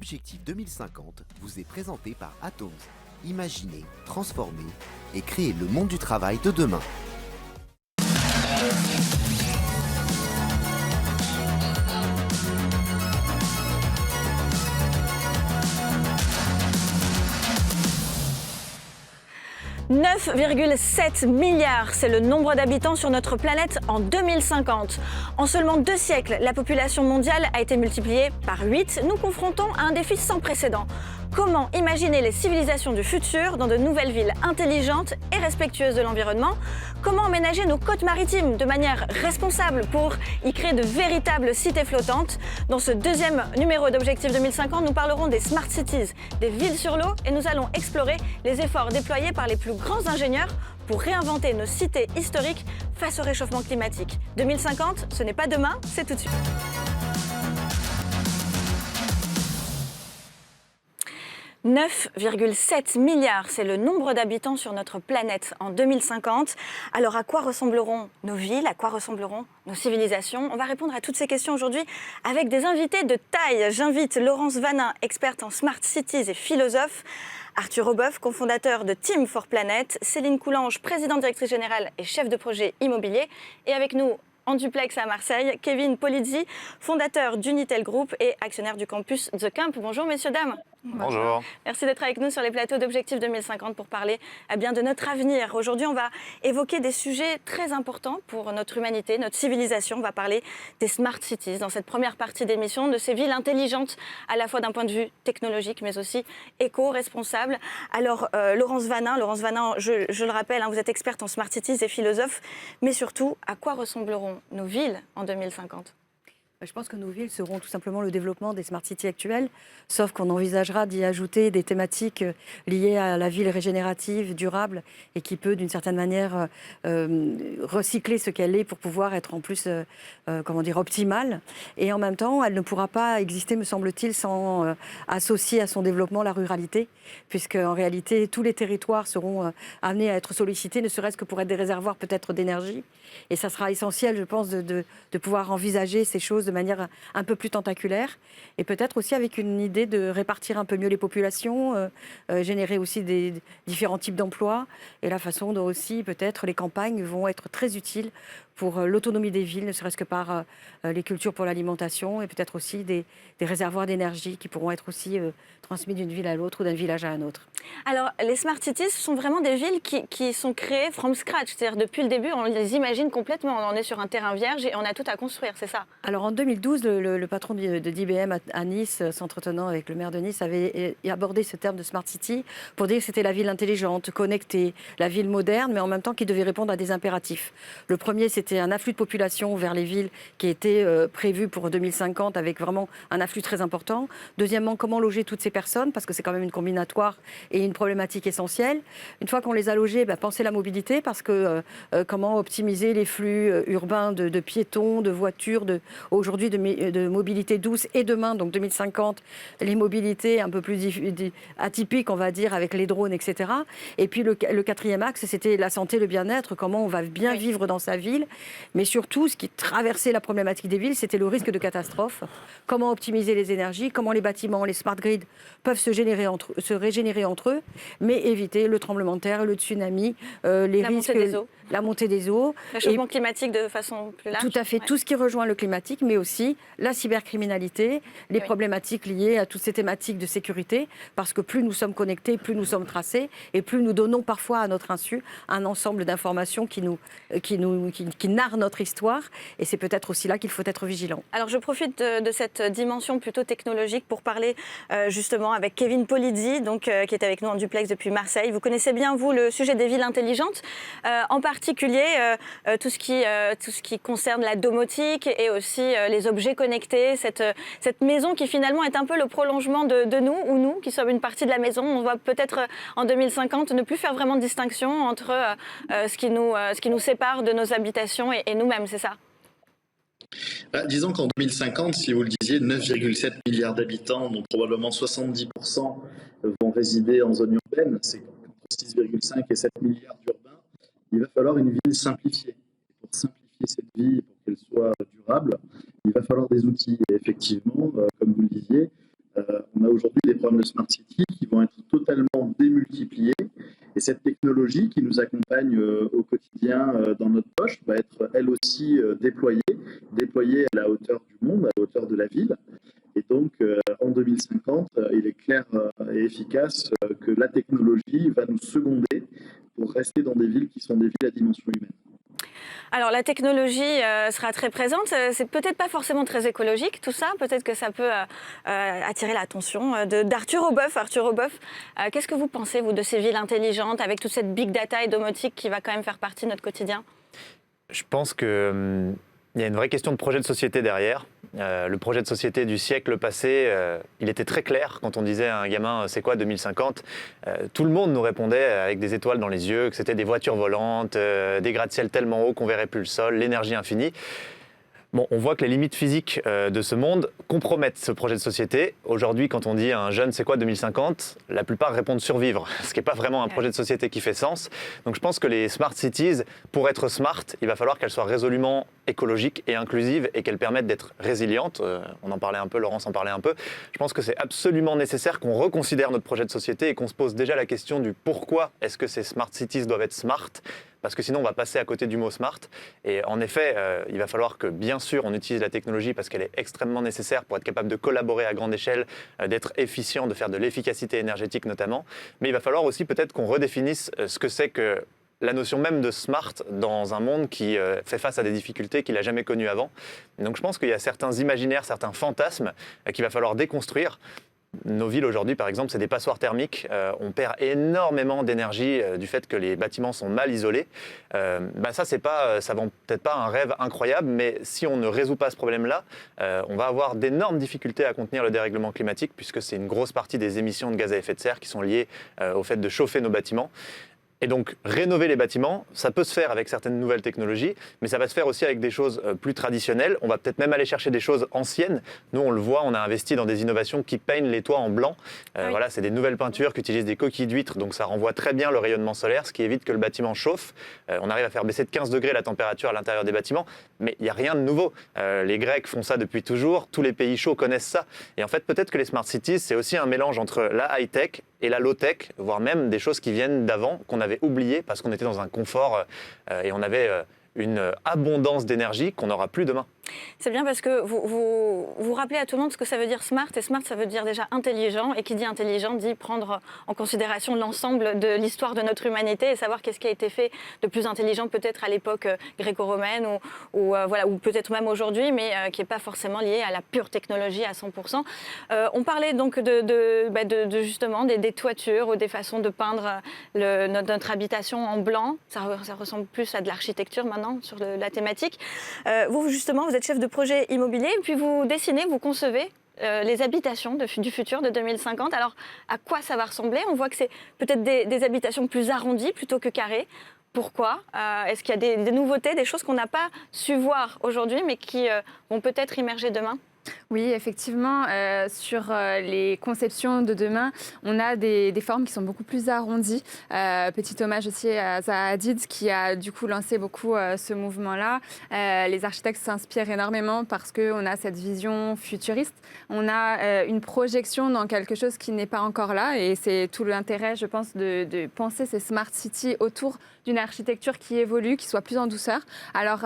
Objectif 2050 vous est présenté par Atoms. Imaginez, transformez et créez le monde du travail de demain. « 9,7 milliards, c'est le nombre d'habitants sur notre planète en 2050. En seulement 2 siècles, la population mondiale a été multipliée par 8. Nous confrontons à un défi sans précédent. Comment imaginer les civilisations du futur dans de nouvelles villes intelligentes et respectueuses de l'environnement? Comment aménager nos côtes maritimes de manière responsable pour y créer de véritables cités flottantes? Dans ce deuxième numéro d'Objectif 2050, nous parlerons des Smart Cities, des villes sur l'eau, et nous allons explorer les efforts déployés par les plus grands ingénieurs pour réinventer nos cités historiques face au réchauffement climatique. 2050, ce n'est pas demain, c'est tout de suite. « 9,7 milliards, c'est le nombre d'habitants sur notre planète en 2050. Alors à quoi ressembleront nos villes? À quoi ressembleront nos civilisations? On va répondre à toutes ces questions aujourd'hui avec des invités de taille. J'invite Laurence Vanin, experte en Smart Cities et philosophe, Arthur Aubeuf, cofondateur de Team for Planet, Céline Coulange, présidente directrice générale et chef de projet immobilier, et avec nous en duplex à Marseille, Kevin Polizzi, fondateur d'Unitel Group et actionnaire du campus The Camp. Bonjour messieurs, dames. Bonjour. Merci d'être avec nous sur les plateaux d'Objectif 2050 pour parler bien de notre avenir. Aujourd'hui, on va évoquer des sujets très importants pour notre humanité, notre civilisation. On va parler des Smart Cities dans cette première partie d'émission, de ces villes intelligentes à la fois d'un point de vue technologique mais aussi éco-responsable. Alors, Laurence Vanin, je le rappelle, vous êtes experte en Smart Cities et philosophe, mais surtout, à quoi ressembleront nos villes en 2050 ? Je pense que nos villes seront tout simplement le développement des smart cities actuelles, sauf qu'on envisagera d'y ajouter des thématiques liées à la ville régénérative, durable, et qui peut d'une certaine manière recycler ce qu'elle est pour pouvoir être en plus optimale. Et en même temps, elle ne pourra pas exister, me semble-t-il, sans associer à son développement la ruralité, puisque en réalité, tous les territoires seront amenés à être sollicités, ne serait-ce que pour être des réservoirs peut-être d'énergie. Et ça sera essentiel, je pense, de pouvoir envisager ces choses de manière un peu plus tentaculaire, et peut-être aussi avec une idée de répartir un peu mieux les populations, générer aussi des différents types d'emplois, et la façon dont aussi peut-être les campagnes vont être très utiles pour l'autonomie des villes, ne serait-ce que par les cultures pour l'alimentation, et peut-être aussi des réservoirs d'énergie qui pourront être aussi transmis d'une ville à l'autre ou d'un village à un autre. Alors, les Smart Cities sont vraiment des villes qui sont créées from scratch, c'est-à-dire depuis le début, on les imagine complètement, on est sur un terrain vierge et on a tout à construire, c'est ça? Alors en 2012, le patron d'IBM à Nice, s'entretenant avec le maire de Nice, avait abordé ce terme de Smart City pour dire que c'était la ville intelligente, connectée, la ville moderne, mais en même temps qui devait répondre à des impératifs. Le premier, c'était un afflux de population vers les villes qui était prévu pour 2050, avec vraiment un afflux très important. Deuxièmement, comment loger toutes ces personnes, parce que c'est quand même une combinatoire et une problématique essentielle. Une fois qu'on les a logés, penser la mobilité, parce que comment optimiser les flux urbains de piétons, de voitures, aujourd'hui de mobilité douce, et demain, donc 2050, les mobilités un peu plus atypiques, on va dire, avec les drones, etc. Et puis le quatrième axe, c'était la santé, le bien-être, comment on va bien vivre dans sa ville. Mais surtout, ce qui traversait la problématique des villes, c'était le risque de catastrophe. Comment optimiser les énergies, comment les bâtiments, les smart grids peuvent se régénérer entre eux, mais éviter le tremblement de terre, le tsunami, les risques, la montée des eaux. Réchauffement climatique de façon plus large. Tout à fait, tout ce qui rejoint le climatique, mais aussi la cybercriminalité, les problématiques liées à toutes ces thématiques de sécurité, parce que plus nous sommes connectés, plus nous sommes tracés, et plus nous donnons parfois à notre insu un ensemble d'informations qui narrent notre histoire, et c'est peut-être aussi là qu'il faut être vigilant. Alors je profite de cette dimension plutôt technologique pour parler justement avec Kevin Polizzi, qui est avec nous en duplex depuis Marseille. Vous connaissez bien, vous, le sujet des villes intelligentes, en particulier tout ce qui concerne la domotique et aussi les objets connectés, cette maison qui finalement est un peu le prolongement de nous, ou nous qui sommes une partie de la maison. On va peut-être en 2050 ne plus faire vraiment de distinction entre ce qui nous sépare de nos habitations et nous-mêmes, c'est ça? Disons qu'en 2050, si vous le disiez, 9,7 milliards d'habitants, dont probablement 70% vont résider en zone urbaine, c'est entre 6,5 et 7 milliards d'urbains, il va falloir une ville simplifiée. Pour simplifier cette vie, pour qu'elle soit durable, il va falloir des outils. Et effectivement, comme vous le disiez, On a aujourd'hui des programmes de Smart City qui vont être totalement démultipliés. Et cette technologie qui nous accompagne au quotidien dans notre poche va être elle aussi déployée à la hauteur du monde, à la hauteur de la ville. Et donc, en 2050, il est clair et efficace que la technologie va nous seconder pour rester dans des villes qui sont des villes à dimension humaine. Alors la technologie sera très présente, c'est peut-être pas forcément très écologique tout ça, peut-être que ça peut attirer l'attention d'Arthur Aubeuf. Arthur Aubeuf, qu'est-ce que vous pensez vous de ces villes intelligentes avec toute cette big data et domotique qui va quand même faire partie de notre quotidien? Je pense qu'il y a une vraie question de projet de société derrière. Le projet de société du siècle passé, il était très clair quand on disait à un gamin c'est quoi 2050. Tout le monde nous répondait avec des étoiles dans les yeux que c'était des voitures volantes, des gratte-ciel tellement hauts qu'on verrait plus le sol, l'énergie infinie. Bon, on voit que les limites physiques de ce monde compromettent ce projet de société. Aujourd'hui, quand on dit à un jeune c'est quoi 2050, la plupart répondent survivre, ce qui n'est pas vraiment un projet de société qui fait sens. Donc je pense que les smart cities, pour être smart, il va falloir qu'elles soient résolument écologiques et inclusives et qu'elles permettent d'être résilientes. On en parlait un peu, Laurence en parlait un peu. Je pense que c'est absolument nécessaire qu'on reconsidère notre projet de société et qu'on se pose déjà la question du pourquoi est-ce que ces smart cities doivent être smart, parce que sinon on va passer à côté du mot smart. Et en effet, il va falloir que bien sûr on utilise la technologie parce qu'elle est extrêmement nécessaire pour être capable de collaborer à grande échelle, d'être efficient, de faire de l'efficacité énergétique notamment. Mais il va falloir aussi peut-être qu'on redéfinisse ce que c'est que la notion même de smart dans un monde qui fait face à des difficultés qu'il n'a jamais connues avant. Et donc je pense qu'il y a certains imaginaires, certains fantasmes qu'il va falloir déconstruire. Nos villes aujourd'hui, par exemple, c'est des passoires thermiques. On perd énormément d'énergie du fait que les bâtiments sont mal isolés. Ça vend peut-être pas un rêve incroyable, mais si on ne résout pas ce problème-là, on va avoir d'énormes difficultés à contenir le dérèglement climatique, puisque c'est une grosse partie des émissions de gaz à effet de serre qui sont liées au fait de chauffer nos bâtiments. Et donc, rénover les bâtiments, ça peut se faire avec certaines nouvelles technologies, mais ça va se faire aussi avec des choses plus traditionnelles. On va peut-être même aller chercher des choses anciennes. Nous, on le voit, on a investi dans des innovations qui peignent les toits en blanc. Oui. Voilà, c'est des nouvelles peintures qui utilisent des coquilles d'huîtres, donc ça renvoie très bien le rayonnement solaire, ce qui évite que le bâtiment chauffe. On arrive à faire baisser de 15 degrés la température à l'intérieur des bâtiments, mais il n'y a rien de nouveau. Les Grecs font ça depuis toujours, tous les pays chauds connaissent ça. Et en fait, peut-être que les smart cities, c'est aussi un mélange entre la high-tech et la low-tech, voire même des choses qui viennent d'avant, qu'on avait oubliées parce qu'on était dans un confort et on avait une abondance d'énergie qu'on n'aura plus demain. C'est bien parce que vous rappelez à tout le monde ce que ça veut dire smart. Et smart, ça veut dire déjà intelligent. Et qui dit intelligent dit prendre en considération l'ensemble de l'histoire de notre humanité et savoir qu'est-ce qui a été fait de plus intelligent peut-être à l'époque gréco-romaine ou peut-être même aujourd'hui, mais qui n'est pas forcément lié à la pure technologie à 100%. On parlait donc de justement des toitures ou des façons de peindre notre habitation en blanc. Ça ressemble plus à de l'architecture maintenant sur la thématique. Vous, justement, vous êtes chef de projet immobilier, puis vous dessinez, vous concevez les habitations du futur de 2050. Alors, à quoi ça va ressembler? On voit que c'est peut-être des habitations plus arrondies plutôt que carrées. Pourquoi? Est-ce qu'il y a des nouveautés, des choses qu'on n'a pas su voir aujourd'hui, mais qui vont peut-être émerger demain? Oui, effectivement, sur les conceptions de demain, on a des formes qui sont beaucoup plus arrondies. Petit hommage aussi à Zaha Hadid qui a du coup lancé beaucoup ce mouvement-là. Les architectes s'inspirent énormément parce qu'on a cette vision futuriste. On a une projection dans quelque chose qui n'est pas encore là et c'est tout l'intérêt, je pense, de penser ces smart cities autour d'une architecture qui évolue, qui soit plus en douceur. Alors,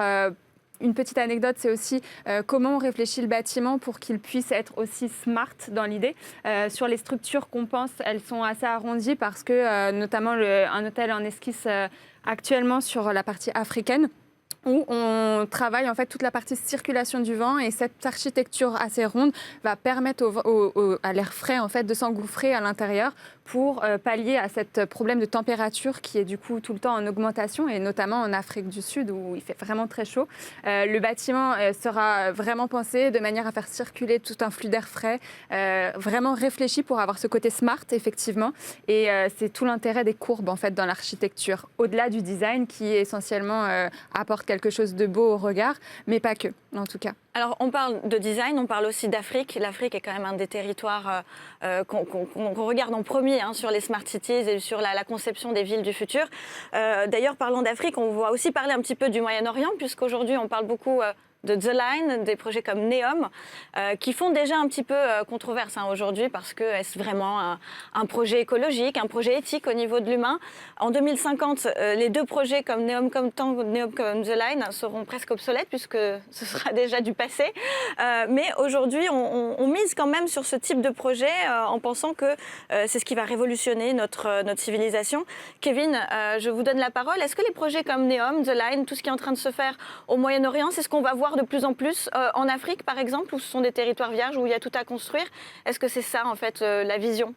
une petite anecdote, c'est aussi comment on réfléchit le bâtiment pour qu'il puisse être aussi smart dans l'idée. Sur les structures qu'on pense, elles sont assez arrondies parce que notamment un hôtel en esquisse actuellement sur la partie africaine, où on travaille en fait toute la partie circulation du vent et cette architecture assez ronde va permettre à l'air frais en fait de s'engouffrer à l'intérieur pour pallier à ce problème de température qui est du coup tout le temps en augmentation et notamment en Afrique du Sud où il fait vraiment très chaud. Le bâtiment sera vraiment pensé de manière à faire circuler tout un flux d'air frais, vraiment réfléchi pour avoir ce côté smart effectivement et c'est tout l'intérêt des courbes en fait dans l'architecture, au-delà du design qui essentiellement apporte quelque chose de beau au regard, mais pas que, en tout cas. Alors, on parle de design, on parle aussi d'Afrique. L'Afrique est quand même un des territoires qu'on regarde en premier sur les smart cities et sur la conception des villes du futur. D'ailleurs, parlant d'Afrique, on va aussi parler un petit peu du Moyen-Orient, puisqu'aujourd'hui, on parle beaucoup de The Line, des projets comme Neom, qui font déjà un petit peu controverse aujourd'hui, parce que est-ce vraiment un projet écologique, un projet éthique au niveau de l'humain? En 2050, les deux projets comme Neom comme Tang, Neom comme The Line seront presque obsolètes, puisque ce sera déjà du passé. Mais aujourd'hui, on mise quand même sur ce type de projet en pensant que c'est ce qui va révolutionner notre civilisation. Kevin, je vous donne la parole. Est-ce que les projets comme Neom, The Line, tout ce qui est en train de se faire au Moyen-Orient, c'est ce qu'on va voir de plus en plus en Afrique, par exemple, où ce sont des territoires vierges, où il y a tout à construire? Est-ce que c'est ça, en fait, la vision?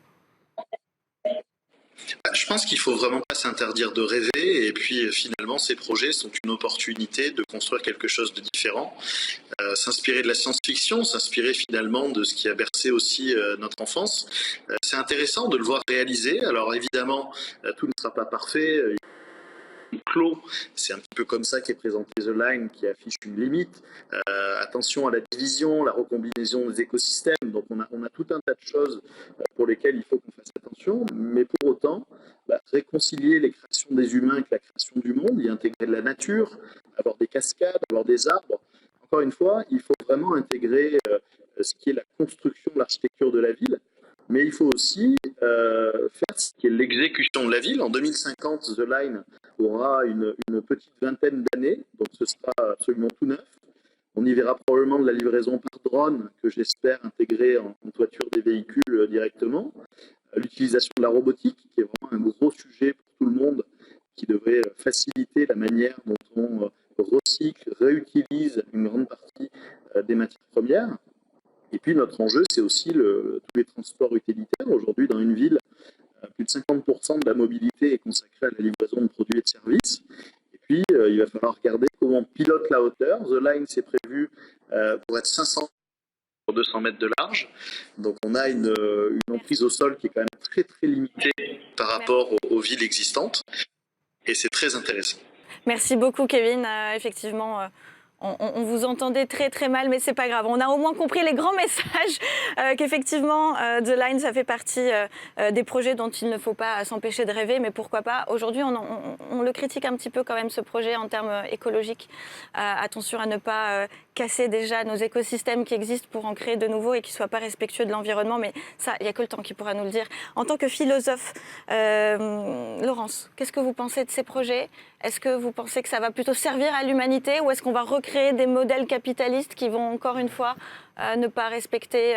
Je pense qu'il faut vraiment pas s'interdire de rêver, et puis finalement ces projets sont une opportunité de construire quelque chose de différent, s'inspirer de la science-fiction, s'inspirer finalement de ce qui a bercé aussi notre enfance. C'est intéressant de le voir réaliser. Alors évidemment, tout ne sera pas parfait. Clos, c'est un petit peu comme ça qu'est présenté The Line, qui affiche une limite. Attention à la division, la recombinaison des écosystèmes. Donc on a tout un tas de choses pour lesquelles il faut qu'on fasse attention, mais pour autant, réconcilier les créations des humains avec la création du monde, y intégrer de la nature, avoir des cascades, avoir des arbres. Encore une fois, il faut vraiment intégrer ce qui est la construction, l'architecture de la ville, mais il faut aussi faire ce qui est l'exécution de la ville. En 2050, The Line aura une petite vingtaine d'années, donc ce sera absolument tout neuf. On y verra probablement de la livraison par drone, que j'espère intégrer en toiture des véhicules directement. L'utilisation de la robotique, qui est vraiment un gros sujet pour tout le monde, qui devrait faciliter la manière dont on recycle, réutilise une grande partie des matières premières. Et puis notre enjeu, c'est aussi tous les transports utilitaires. Aujourd'hui, dans une ville, plus de 50% de la mobilité est consacrée à la livraison de produits et de services. Et puis, il va falloir regarder comment on pilote la hauteur. The Line, c'est prévu pour être 500 sur 200 mètres de large. Donc, on a une emprise au sol qui est quand même très, très limitée par rapport aux villes existantes. Et c'est très intéressant. Merci beaucoup, Kevin. Effectivement, on vous entendait très très mal, mais c'est pas grave. On a au moins compris les grands messages qu'effectivement The Line, ça fait partie des projets dont il ne faut pas s'empêcher de rêver, mais pourquoi pas. Aujourd'hui, on le critique un petit peu quand même, ce projet, en termes écologiques. Attention à ne pas casser déjà nos écosystèmes qui existent pour en créer de nouveaux et qui ne soient pas respectueux de l'environnement, mais ça, il n'y a que le temps qui pourra nous le dire. En tant que philosophe, Laurence, qu'est-ce que vous pensez de ces projets? Est-ce que vous pensez que ça va plutôt servir à l'humanité, ou est-ce qu'on va recréer des modèles capitalistes qui vont encore une fois ne pas respecter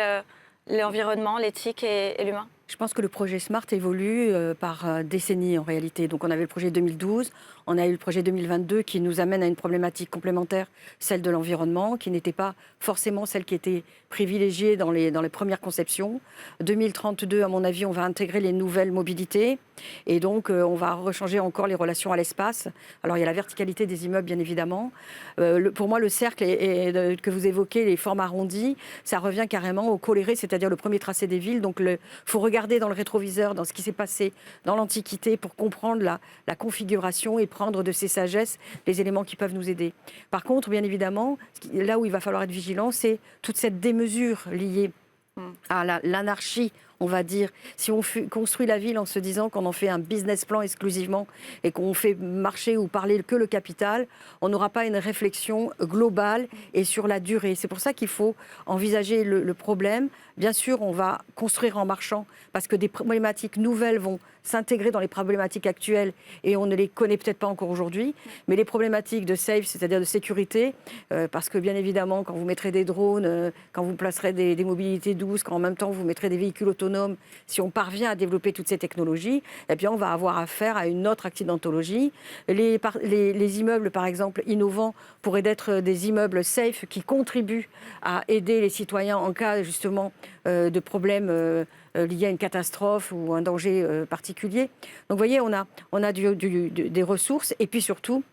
l'environnement, l'éthique et l'humain? Je pense que le projet SMART évolue par décennies en réalité. Donc on avait le projet 2012, on a eu le projet 2022 qui nous amène à une problématique complémentaire, celle de l'environnement, qui n'était pas forcément celle qui était privilégiée dans les premières conceptions. 2032, à mon avis, on va intégrer les nouvelles mobilités et donc on va rechanger encore les relations à l'espace. Alors il y a la verticalité des immeubles, bien évidemment. Pour moi, le cercle que vous évoquez, les formes arrondies, ça revient carrément au coléré, c'est-à-dire le premier tracé des villes. Donc il faut regarder dans le rétroviseur, dans ce qui s'est passé dans l'Antiquité pour comprendre la configuration et prendre de ces sagesses les éléments qui peuvent nous aider. Par contre, bien évidemment, là où il va falloir être vigilant, c'est toute cette démesure liée à l'anarchie, on va dire. Si on construit la ville en se disant qu'on en fait un business plan exclusivement et qu'on fait marcher ou parler que le capital, on n'aura pas une réflexion globale et sur la durée. C'est pour ça qu'il faut envisager le problème. Bien sûr, on va construire en marchant parce que des problématiques nouvelles vont s'intégrer dans les problématiques actuelles et on ne les connaît peut-être pas encore aujourd'hui. Mais les problématiques de safe, c'est-à-dire de sécurité, parce que bien évidemment, quand vous mettrez des drones, quand vous placerez des mobilités douces, quand en même temps vous mettrez des véhicules autonomes, si on parvient à développer toutes ces technologies, eh bien on va avoir affaire à une autre accidentologie. Les immeubles, par exemple, innovants, pourraient être des immeubles safe qui contribuent à aider les citoyens en cas justement de problèmes liés à une catastrophe ou un danger particulier. Donc vous voyez, on a des ressources et puis surtout,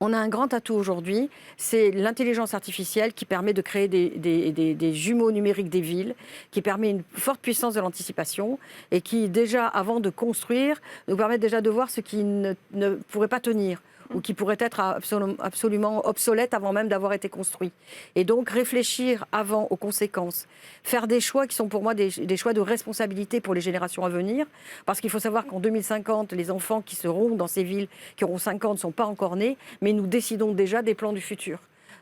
on a un grand atout aujourd'hui, c'est l'intelligence artificielle qui permet de créer des jumeaux numériques des villes, qui permet une forte puissance de l'anticipation et qui déjà, avant de construire, nous permet déjà de voir ce qui ne pourrait pas tenir ou qui pourrait être absolument obsolète avant même d'avoir été construit. Et donc réfléchir avant aux conséquences, faire des choix qui sont pour moi des choix de responsabilité pour les générations à venir, parce qu'il faut savoir qu'en 2050, les enfants qui seront dans ces villes, qui auront 5 ans, ne sont pas encore nés, mais nous décidons déjà des plans du futur.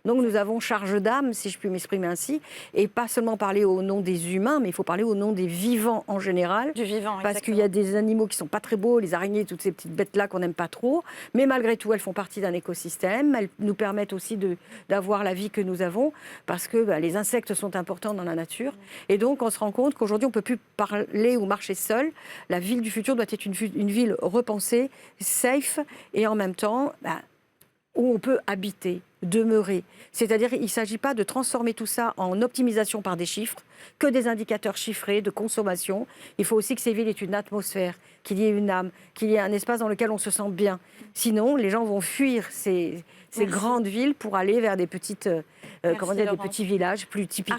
Donc nous avons charge d'âme, si je puis m'exprimer ainsi, et pas seulement parler au nom des humains, mais il faut parler au nom des vivants en général. Du vivant, Parce qu'il y a des animaux qui sont pas très beaux, les araignées, toutes ces petites bêtes-là qu'on n'aime pas trop, mais malgré tout, elles font partie d'un écosystème. Elles nous permettent aussi d'avoir la vie que nous avons, parce que les insectes sont importants dans la nature. Et donc, on se rend compte qu'aujourd'hui, on ne peut plus parler ou marcher seul. La ville du futur doit être une ville repensée, safe, et en même temps, où on peut habiter, demeurer. C'est-à-dire qu'il ne s'agit pas de transformer tout ça en optimisation par des chiffres, que des indicateurs chiffrés de consommation. Il faut aussi que ces villes aient une atmosphère, qu'il y ait une âme, qu'il y ait un espace dans lequel on se sent bien. Sinon, les gens vont fuir ces grandes villes pour aller vers des petites, des petits villages plus typiques.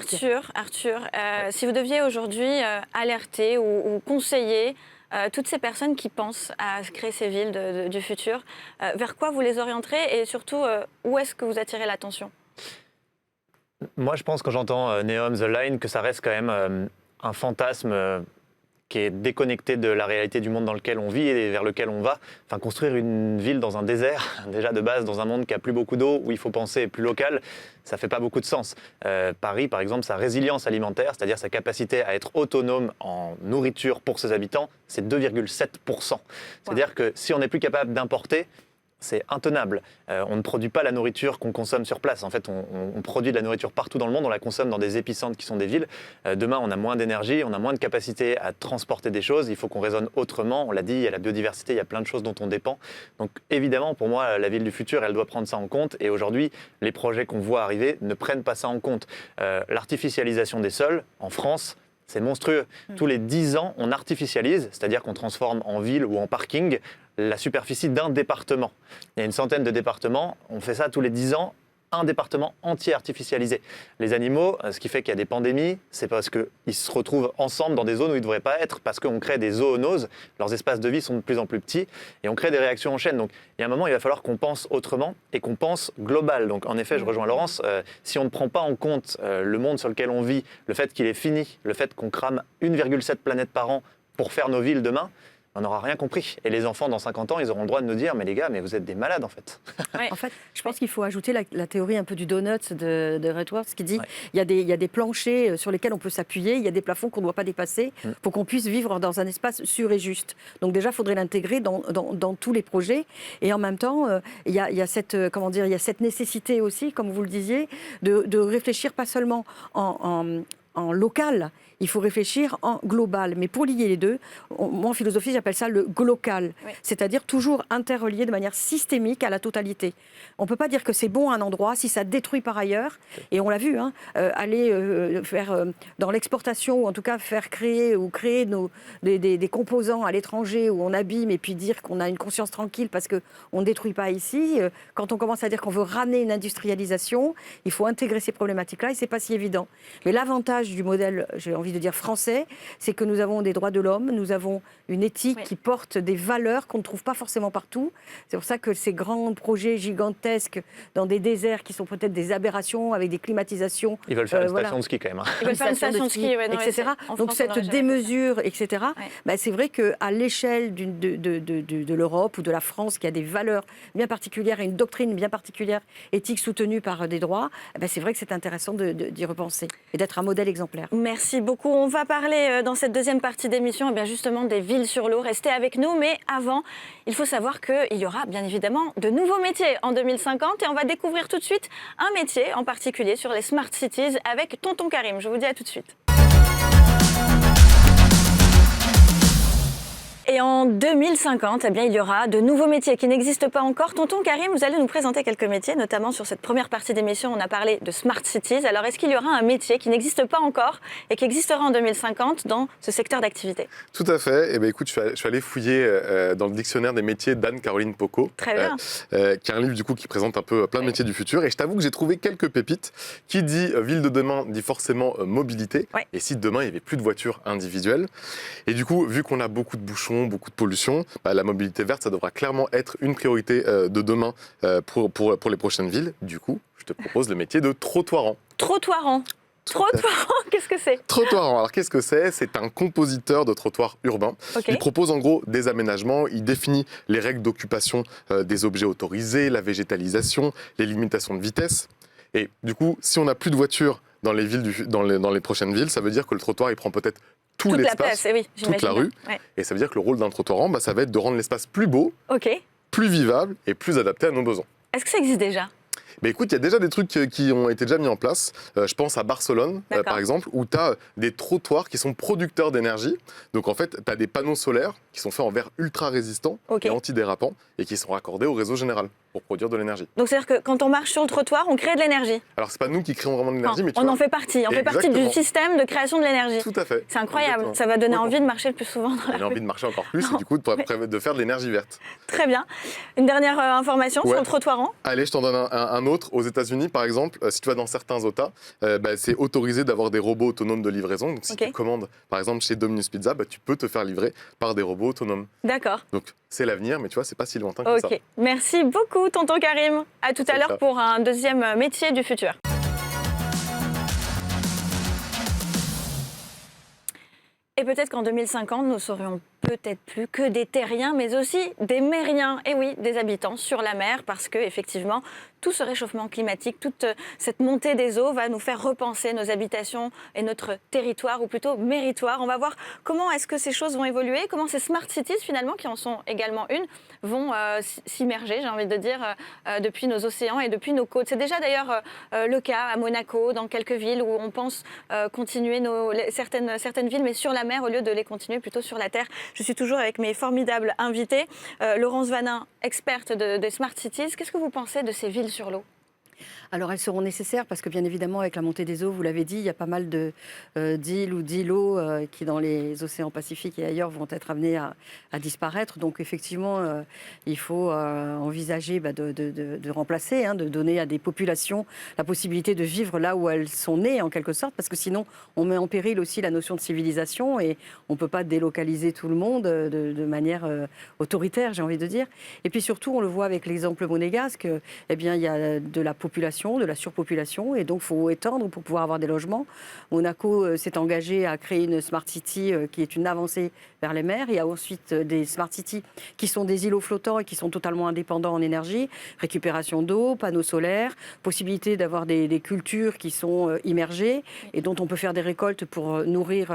Arthur, si vous deviez aujourd'hui alerter ou conseiller toutes ces personnes qui pensent à créer ces villes du futur, vers quoi vous les orienterez et surtout, où est-ce que vous attirez l'attention ? Moi, je pense, quand j'entends Neom, The Line, que ça reste quand même un fantasme qui est déconnecté de la réalité du monde dans lequel on vit et vers lequel on va. Enfin, construire une ville dans un désert, déjà de base, dans un monde qui a plus beaucoup d'eau, où il faut penser plus local, ça fait pas beaucoup de sens. Paris, par exemple, sa résilience alimentaire, c'est-à-dire sa capacité à être autonome en nourriture pour ses habitants, c'est 2,7%. C'est-à-dire que si on n'est plus capable d'importer, c'est intenable. On ne produit pas la nourriture qu'on consomme sur place. En fait, on produit de la nourriture partout dans le monde, on la consomme dans des épicentres qui sont des villes. Demain, on a moins d'énergie, on a moins de capacité à transporter des choses. Il faut qu'on raisonne autrement. On l'a dit, il y a la biodiversité, il y a plein de choses dont on dépend. Donc évidemment, pour moi, la ville du futur, elle doit prendre ça en compte. Et aujourd'hui, les projets qu'on voit arriver ne prennent pas ça en compte. L'artificialisation des sols, en France, c'est monstrueux. Tous les 10 ans, on artificialise, c'est-à-dire qu'on transforme en ville ou en parking la superficie d'un département. Il y a une centaine de départements, on fait ça tous les 10 ans, un département entier artificialisé. Les animaux, ce qui fait qu'il y a des pandémies, c'est parce qu'ils se retrouvent ensemble dans des zones où ils ne devraient pas être, parce qu'on crée des zoonoses, leurs espaces de vie sont de plus en plus petits, et on crée des réactions en chaîne. Donc il y a un moment, il va falloir qu'on pense autrement et qu'on pense global. Donc en effet, je rejoins Laurence, si on ne prend pas en compte le monde sur lequel on vit, le fait qu'il est fini, le fait qu'on crame 1,7 planète par an pour faire nos villes demain, on n'aura rien compris. Et les enfants, dans 50 ans, ils auront le droit de nous dire « Mais les gars, mais vous êtes des malades, en fait. » En fait, je pense qu'il faut ajouter la théorie un peu du donut de Redworth, qui dit il y a des planchers sur lesquels on peut s'appuyer, il y a des plafonds qu'on ne doit pas dépasser pour qu'on puisse vivre dans un espace sûr et juste. Donc déjà, il faudrait l'intégrer dans tous les projets. Et en même temps, il y a cette nécessité aussi, comme vous le disiez, de réfléchir pas seulement en local, il faut réfléchir en global. Mais pour lier les deux, moi en philosophie j'appelle ça le glocal, c'est-à-dire toujours interrelié de manière systémique à la totalité. On ne peut pas dire que c'est bon à un endroit si ça détruit par ailleurs, et on l'a vu, aller faire dans l'exportation, ou en tout cas faire créer des composants à l'étranger où on abîme et puis dire qu'on a une conscience tranquille parce qu'on ne détruit pas ici. Quand on commence à dire qu'on veut ramener une industrialisation, il faut intégrer ces problématiques-là et ce n'est pas si évident. Mais l'avantage du modèle, j'ai envie de dire français, c'est que nous avons des droits de l'homme, nous avons une éthique qui porte des valeurs qu'on ne trouve pas forcément partout. C'est pour ça que ces grands projets gigantesques dans des déserts qui sont peut-être des aberrations avec des climatisations. Ils veulent faire une station de ski quand même. Ils veulent faire une station de ski, etc. Donc cette démesure, etc. C'est vrai qu'à l'échelle de l'Europe ou de la France, qui a des valeurs bien particulières et une doctrine bien particulière, éthique soutenue par des droits, c'est vrai que c'est intéressant d'y repenser et d'être un modèle exemplaire. Merci beaucoup. On va parler dans cette deuxième partie d'émission justement des villes sur l'eau. Restez avec nous, mais avant, il faut savoir qu'il y aura bien évidemment de nouveaux métiers en 2050 et on va découvrir tout de suite un métier en particulier sur les Smart Cities avec Tonton Karim. Je vous dis à tout de suite. Et en 2050, il y aura de nouveaux métiers qui n'existent pas encore. Tonton Karim, vous allez nous présenter quelques métiers, notamment sur cette première partie d'émission, on a parlé de Smart Cities. Alors, est-ce qu'il y aura un métier qui n'existe pas encore et qui existera en 2050 dans ce secteur d'activité ? Tout à fait. Écoute, je suis allé fouiller dans le dictionnaire des métiers d'Anne-Caroline Pocot. Très bien. Qui est un livre qui présente un peu plein de métiers du futur. Et je t'avoue que j'ai trouvé quelques pépites. Qui dit ville de demain dit forcément mobilité. Et si demain, il n'y avait plus de voitures individuelles. Et du coup, vu qu'on a beaucoup de bouchons, beaucoup de pollution, la mobilité verte, ça devra clairement être une priorité de demain pour les prochaines villes. Du coup, je te propose le métier de trottoirant. Trottoirant, qu'est-ce que c'est ? Trottoirant, alors qu'est-ce que c'est ? C'est un compositeur de trottoirs urbains. Il propose en gros des aménagements, il définit les règles d'occupation des objets autorisés, la végétalisation, les limitations de vitesse. Et du coup, si on n'a plus de voitures dans les prochaines villes, ça veut dire que le trottoir, il prend peut-être tout Toute la l'espace, place, oui, toute la rue. Ouais. Et ça veut dire que le rôle d'un trottoirant, ça va être de rendre l'espace plus beau, Ok. plus vivable et plus adapté à nos besoins. Est-ce que ça existe déjà? Mais écoute, il y a déjà des trucs qui ont été déjà mis en place. Je pense à Barcelone, par exemple, où tu as des trottoirs qui sont producteurs d'énergie. Donc en fait, tu as des panneaux solaires qui sont faits en verre ultra résistant et antidérapant et qui sont raccordés au réseau général pour produire de l'énergie. Donc c'est-à-dire que quand on marche sur le trottoir, on crée de l'énergie? Alors c'est pas nous qui créons vraiment de l'énergie, mais on en fait partie. On fait partie du système de création de l'énergie. Tout à fait. C'est incroyable. Ça va donner envie de marcher le plus souvent dans la rue. Envie de marcher encore plus et du coup de faire de l'énergie verte. Très bien. Une dernière information sur le trottoirant. Allez, je t'en donne un autre. Aux États-Unis, par exemple, si tu vas dans certains États, c'est autorisé d'avoir des robots autonomes de livraison. Donc si tu commandes, par exemple, chez Domino's Pizza, tu peux te faire livrer par des robots autonomes. D'accord. Donc c'est l'avenir, mais tu vois, c'est pas si lointain que ça. Merci beaucoup, tonton Karim. À tout à l'heure pour un deuxième métier du futur. Et peut-être qu'en 2050, nous serions peut-être plus que des terriens, mais aussi des mériens. Et oui, des habitants sur la mer, parce que effectivement, tout ce réchauffement climatique, toute cette montée des eaux va nous faire repenser nos habitations et notre territoire, ou plutôt méritoire. On va voir comment est-ce que ces choses vont évoluer, comment ces smart cities finalement, qui en sont également une, vont s'immerger, j'ai envie de dire, depuis nos océans et depuis nos côtes. C'est déjà d'ailleurs le cas à Monaco, dans quelques villes où on pense continuer certaines villes, mais sur la mer au lieu de les continuer plutôt sur la terre. Je suis toujours avec mes formidables invités. Laurence Vanin, experte des Smart Cities. Qu'est-ce que vous pensez de ces villes sur l'eau ? Alors elles seront nécessaires parce que bien évidemment avec la montée des eaux, vous l'avez dit, il y a pas mal d'îles ou d'îlots qui dans les océans Pacifiques et ailleurs vont être amenés à disparaître. Donc effectivement, il faut envisager de remplacer, de donner à des populations la possibilité de vivre là où elles sont nées en quelque sorte, parce que sinon on met en péril aussi la notion de civilisation et on ne peut pas délocaliser tout le monde de manière autoritaire, j'ai envie de dire. Et puis surtout, on le voit avec l'exemple monégasque, eh bien, il y a de la population, de la surpopulation, et donc il faut étendre pour pouvoir avoir des logements. Monaco s'est engagé à créer une Smart City qui est une avancée vers les mers. Il y a ensuite des Smart Cities qui sont des îlots flottants et qui sont totalement indépendants en énergie, récupération d'eau, panneaux solaires, possibilité d'avoir des cultures qui sont immergées et dont on peut faire des récoltes pour nourrir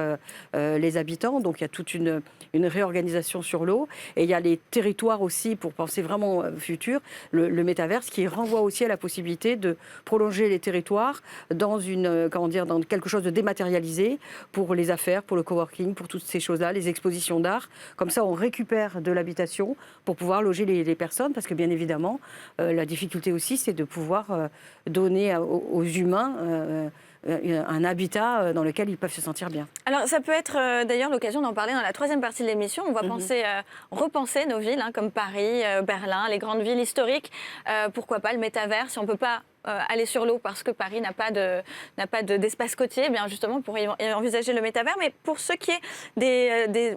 les habitants. Donc il y a toute une réorganisation sur l'eau. Et il y a les territoires aussi, pour penser vraiment futur, le métaverse qui renvoie aussi à la possibilité de prolonger les territoires dans dans quelque chose de dématérialisé pour les affaires, pour le coworking, pour toutes ces choses-là, les expositions d'art. Comme ça, on récupère de l'habitation pour pouvoir loger les personnes, parce que bien évidemment, la difficulté aussi, c'est de pouvoir donner aux humains un habitat dans lequel ils peuvent se sentir bien. Alors ça peut être d'ailleurs l'occasion d'en parler dans la troisième partie de l'émission. On va repenser nos villes, comme Paris, Berlin, les grandes villes historiques. Pourquoi pas le métavers, si on ne peut pas aller sur l'eau parce que Paris n'a pas d'espace côtier, bien justement pour y envisager le métavers. Mais pour ce qui est des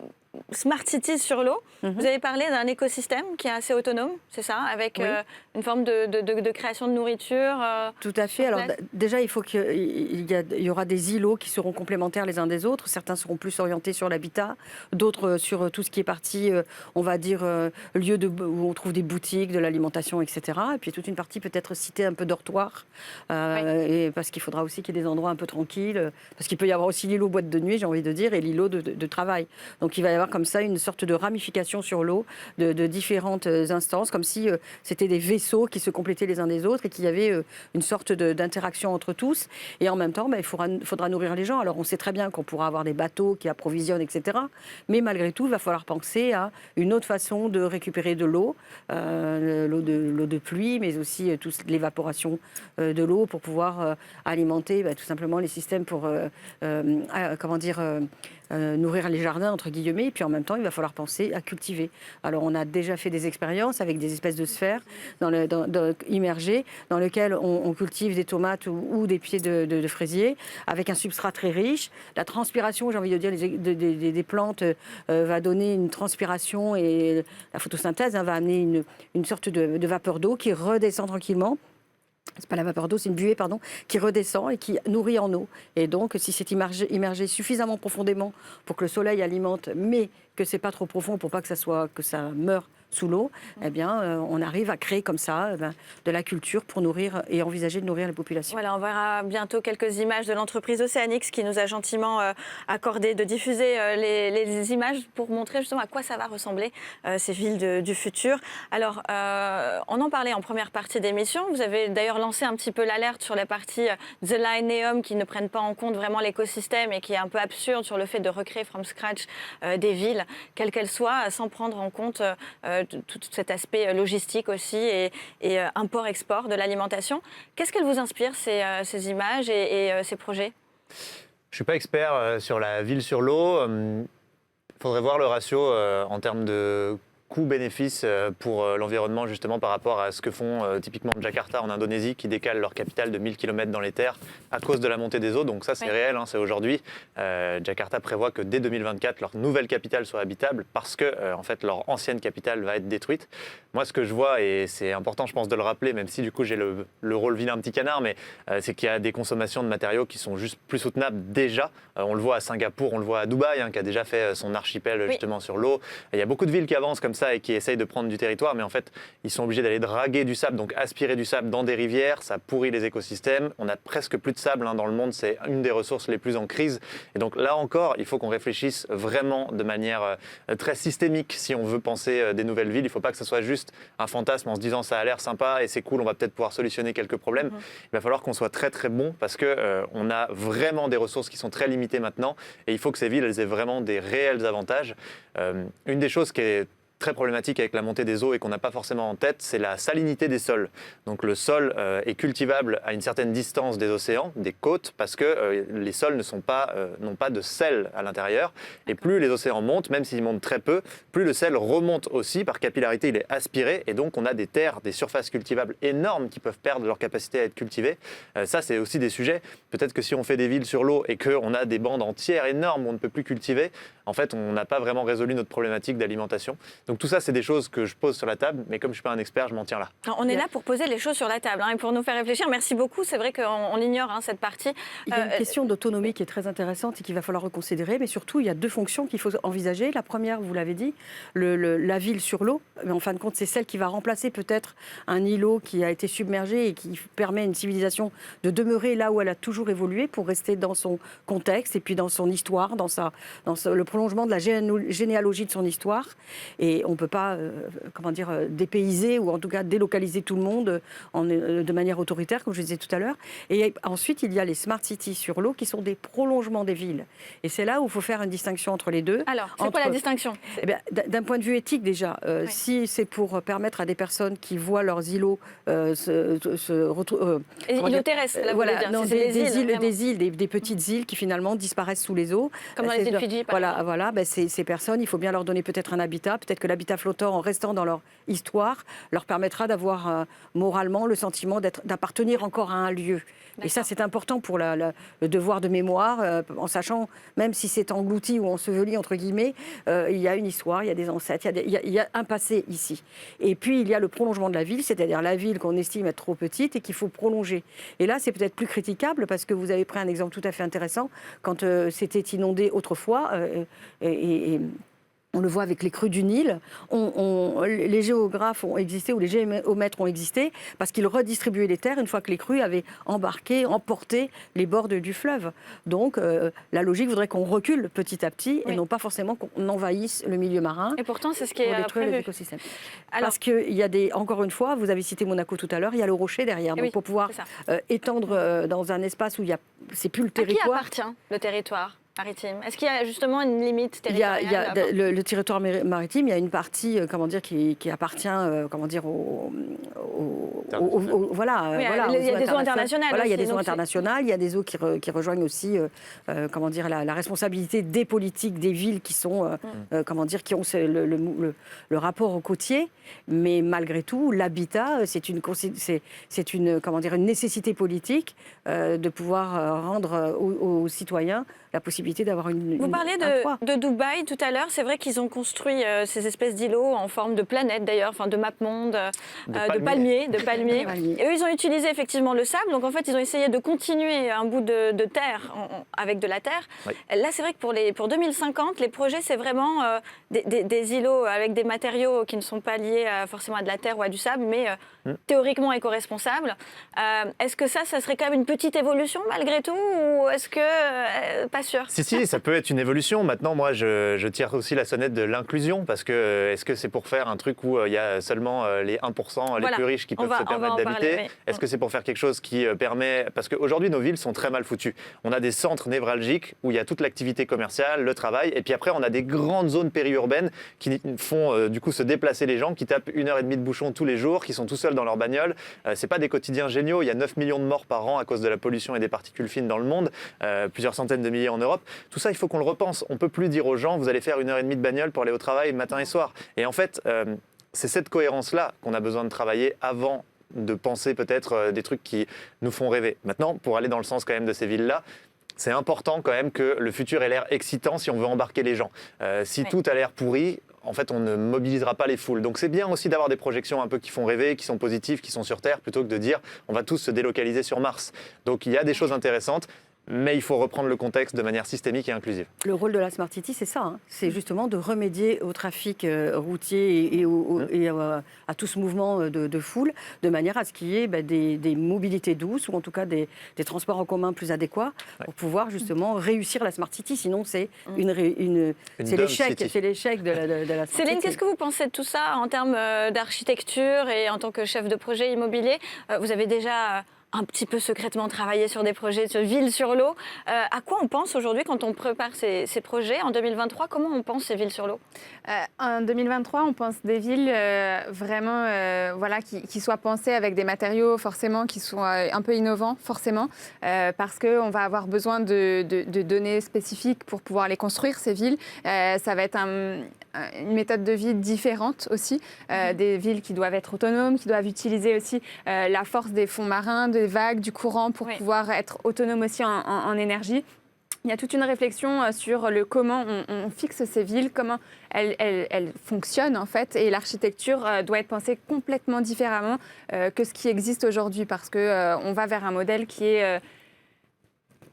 Smart Cities sur l'eau, vous avez parlé d'un écosystème qui est assez autonome, c'est ça, avec une forme de création de nourriture. Tout à fait. Alors déjà, il faut qu'il y aura des îlots qui seront complémentaires les uns des autres. Certains seront plus orientés sur l'habitat, d'autres sur tout ce qui est partie, on va dire, lieu où on trouve des boutiques, de l'alimentation, etc. Et puis toute une partie peut-être cité un peu dortoir, et parce qu'il faudra aussi qu'il y ait des endroits un peu tranquilles, parce qu'il peut y avoir aussi l'îlot boîte de nuit, j'ai envie de dire, et l'îlot de travail. Donc il va y avoir comme ça une sorte de ramification sur l'eau de différentes instances, comme si c'était des vaisseaux qui se complétaient les uns des autres et qu'il y avait une sorte d'interaction entre tous. Et en même temps, il faudra nourrir les gens. Alors on sait très bien qu'on pourra avoir des bateaux qui approvisionnent, etc. Mais malgré tout, il va falloir penser à une autre façon de récupérer de l'eau, l'eau de pluie, mais aussi toute l'évaporation de l'eau pour pouvoir alimenter tout simplement les systèmes pour nourrir les jardins, entre guillemets, et puis en même temps, il va falloir penser à cultiver. Alors, on a déjà fait des expériences avec des espèces de sphères immergées, dans lesquelles on cultive des tomates ou des pieds de fraisier, avec un substrat très riche. La transpiration, j'ai envie de dire, des plantes va donner une transpiration, et la photosynthèse va amener une sorte de vapeur d'eau qui redescend tranquillement. C'est pas la vapeur d'eau, c'est une buée, qui redescend et qui nourrit en eau. Et donc, si c'est immergé suffisamment profondément pour que le soleil alimente, mais que c'est pas trop profond pour pas que ça meure sous l'eau, eh bien, on arrive à créer comme ça de la culture pour nourrir et envisager de nourrir les populations. Voilà, on verra bientôt quelques images de l'entreprise Oceanix qui nous a gentiment accordé de diffuser les images pour montrer justement à quoi ça va ressembler ces villes du futur. Alors, on en parlait en première partie d'émission. Vous avez d'ailleurs lancé un petit peu l'alerte sur la partie The Lineum qui ne prennent pas en compte vraiment l'écosystème et qui est un peu absurde sur le fait de recréer from scratch des villes, quelles qu'elles soient, sans prendre en compte tout cet aspect logistique aussi et import-export de l'alimentation. Qu'est-ce qu'elle vous inspire, ces images et ces projets ? Je ne suis pas expert sur la ville sur l'eau. Il faudrait voir le ratio en termes de coût-bénéfice pour l'environnement, justement par rapport à ce que font typiquement Jakarta en Indonésie, qui décalent leur capitale de 1000 km dans les terres à cause de la montée des eaux. Donc ça, c'est réel, c'est aujourd'hui. Jakarta prévoit que dès 2024, leur nouvelle capitale soit habitable parce que en fait, leur ancienne capitale va être détruite. Moi, ce que je vois, et c'est important, je pense, de le rappeler, même si du coup j'ai le rôle vilain petit canard, mais c'est qu'il y a des consommations de matériaux qui sont juste plus soutenables déjà. On le voit à Singapour, on le voit à Dubaï, qui a déjà fait son archipel justement sur l'eau. Il y a beaucoup de villes qui avancent comme ça et qui essayent de prendre du territoire, mais en fait, ils sont obligés d'aller draguer du sable, donc aspirer du sable dans des rivières, ça pourrit les écosystèmes. On a presque plus de sable dans le monde, c'est une des ressources les plus en crise. Et donc là encore, il faut qu'on réfléchisse vraiment de manière très systémique si on veut penser des nouvelles villes. Il ne faut pas que ce soit juste un fantasme en se disant ça a l'air sympa et c'est cool, on va peut-être pouvoir solutionner quelques problèmes. Il va falloir qu'on soit très très bon parce qu'on a vraiment des ressources qui sont très limitées maintenant et il faut que ces villes elles aient vraiment des réels avantages. Une des choses qui est très problématique avec la montée des eaux et qu'on n'a pas forcément en tête, c'est la salinité des sols. Donc le sol est cultivable à une certaine distance des océans, des côtes, parce que les sols n'ont pas de sel à l'intérieur. Et plus les océans montent, même s'ils montent très peu, plus le sel remonte aussi, par capillarité il est aspiré, et donc on a des terres, des surfaces cultivables énormes qui peuvent perdre leur capacité à être cultivées. Ça c'est aussi des sujets. Peut-être que si on fait des villes sur l'eau et qu'on a des bandes entières énormes où on ne peut plus cultiver, en fait on n'a pas vraiment résolu notre problématique d'alimentation. Donc tout ça, c'est des choses que je pose sur la table, mais comme je ne suis pas un expert, je m'en tiens là. Alors, on est là pour poser les choses sur la table et pour nous faire réfléchir. Merci beaucoup. C'est vrai qu'on ignore cette partie. Il y a une question d'autonomie qui est très intéressante et qu'il va falloir reconsidérer, mais surtout, il y a deux fonctions qu'il faut envisager. La première, vous l'avez dit, la ville sur l'eau, mais en fin de compte, c'est celle qui va remplacer peut-être un îlot qui a été submergé et qui permet à une civilisation de demeurer là où elle a toujours évolué pour rester dans son contexte et puis dans son histoire, dans le prolongement de la généalogie de son histoire. Et on ne peut pas dépayser ou en tout cas délocaliser tout le monde de manière autoritaire, comme je disais tout à l'heure. Et ensuite, il y a les smart cities sur l'eau qui sont des prolongements des villes. Et c'est là où il faut faire une distinction entre les deux. Alors, c'est quoi la distinction ? D'un point de vue éthique déjà, si c'est pour permettre à des personnes qui voient leurs îlots se retrouver... îlots terrestres, là, voilà, dire. Non, des petites îles qui finalement disparaissent sous les eaux. Comme dans les îles Fidji, par exemple. Voilà, ces personnes, il faut bien leur donner peut-être un habitat. Peut-être que l'habitat flottant, en restant dans leur histoire, leur permettra d'avoir moralement le sentiment d'appartenir encore à un lieu. Et ça, c'est important pour le devoir de mémoire, en sachant, même si c'est englouti ou enseveli, entre guillemets, il y a une histoire, il y a des ancêtres, il y a un passé ici. Et puis, il y a le prolongement de la ville, c'est-à-dire la ville qu'on estime être trop petite et qu'il faut prolonger. Et là, c'est peut-être plus critiquable, parce que vous avez pris un exemple tout à fait intéressant, quand c'était inondé autrefois, on le voit avec les crues du Nil, les géographes ont existé, ou les géomètres ont existé, parce qu'ils redistribuaient les terres une fois que les crues avaient emporté les bords du fleuve. Donc, la logique voudrait qu'on recule petit à petit, et non pas forcément qu'on envahisse le milieu marin. Et pourtant, c'est ce qui est détruire les écosystèmes. Parce qu'il y a encore une fois, vous avez cité Monaco tout à l'heure, il y a le rocher derrière. Donc, pour pouvoir étendre dans un espace où c'est plus le territoire. À qui appartient le territoire maritime? Est-ce qu'il y a justement une limite territoriale? Le territoire maritime, il y a une partie qui appartient il y a des eaux internationales. Voilà, il y a des eaux internationales, il y a des eaux qui rejoignent aussi la responsabilité des politiques des villes qui sont qui ont le rapport au côtier, mais malgré tout l'habitat c'est une nécessité politique de pouvoir rendre aux citoyens la possibilité d'avoir Vous parliez un toit. de Dubaï tout à l'heure. C'est vrai qu'ils ont construit ces espèces d'îlots en forme de planète d'ailleurs, enfin de mapmonde, de palmiers. Et eux, ils ont utilisé effectivement le sable. Donc en fait, ils ont essayé de continuer un bout de terre avec de la terre. Oui. Là, c'est vrai que pour 2050, les projets, c'est vraiment des îlots avec des matériaux qui ne sont pas liés forcément à de la terre ou à du sable, mais théoriquement éco-responsables. Est-ce que ça serait quand même une petite évolution malgré tout, ou est-ce que pas sûr? Si, ça peut être une évolution. Maintenant, moi, je tire aussi la sonnette de l'inclusion, parce que est-ce que c'est pour faire un truc où il y a seulement les 1%, les plus riches qui peuvent se permettre d'habiter? Est-ce que c'est pour faire quelque chose qui permet... Parce qu'aujourd'hui, nos villes sont très mal foutues. On a des centres névralgiques où il y a toute l'activité commerciale, le travail, et puis après, on a des grandes zones périurbaines qui font du coup se déplacer les gens, qui tapent 1h30 de bouchon tous les jours, qui sont tout seuls dans leur bagnole. C'est pas des quotidiens géniaux. Il y a 9 millions de morts par an à cause de la pollution et des particules fines dans le monde, plusieurs centaines de milliers en Europe. Tout ça, il faut qu'on le repense. On peut plus dire aux gens, vous allez faire 1h30 de bagnole pour aller au travail matin et soir. Et en fait, c'est cette cohérence-là qu'on a besoin de travailler avant de penser peut-être des trucs qui nous font rêver. Maintenant, pour aller dans le sens quand même de ces villes-là, c'est important quand même que le futur ait l'air excitant si on veut embarquer les gens. Si tout a l'air pourri, en fait, on ne mobilisera pas les foules. Donc c'est bien aussi d'avoir des projections un peu qui font rêver, qui sont positives, qui sont sur Terre, plutôt que de dire on va tous se délocaliser sur Mars. Donc il y a des choses intéressantes. Mais il faut reprendre le contexte de manière systémique et inclusive. Le rôle de la Smart City, c'est ça. Hein. C'est justement de remédier au trafic routier et à tout ce mouvement de foule, de manière à ce qu'il y ait des mobilités douces, ou en tout cas des transports en commun plus adéquats, pour pouvoir justement réussir la Smart City. Sinon, c'est c'est l'échec de la Smart City. Céline, qu'est-ce que vous pensez de tout ça en termes d'architecture et en tant que chef de projet immobilier? Vous avez déjà un petit peu secrètement travailler sur des projets de villes sur l'eau. À quoi on pense aujourd'hui quand on prépare ces projets en 2023? Comment on pense ces villes sur l'eau? En 2023, on pense des villes vraiment qui soient pensées avec des matériaux forcément qui sont un peu innovants, forcément, parce qu'on va avoir besoin de données spécifiques pour pouvoir les construire, ces villes. Ça va être une méthode de vie différente aussi, des villes qui doivent être autonomes, qui doivent utiliser aussi la force des fonds marins, des vagues, du courant pour pouvoir être autonomes aussi en énergie. Il y a toute une réflexion sur comment on fixe ces villes, comment elles fonctionnent en fait, et l'architecture doit être pensée complètement différemment que ce qui existe aujourd'hui, parce qu'on va vers un modèle qui est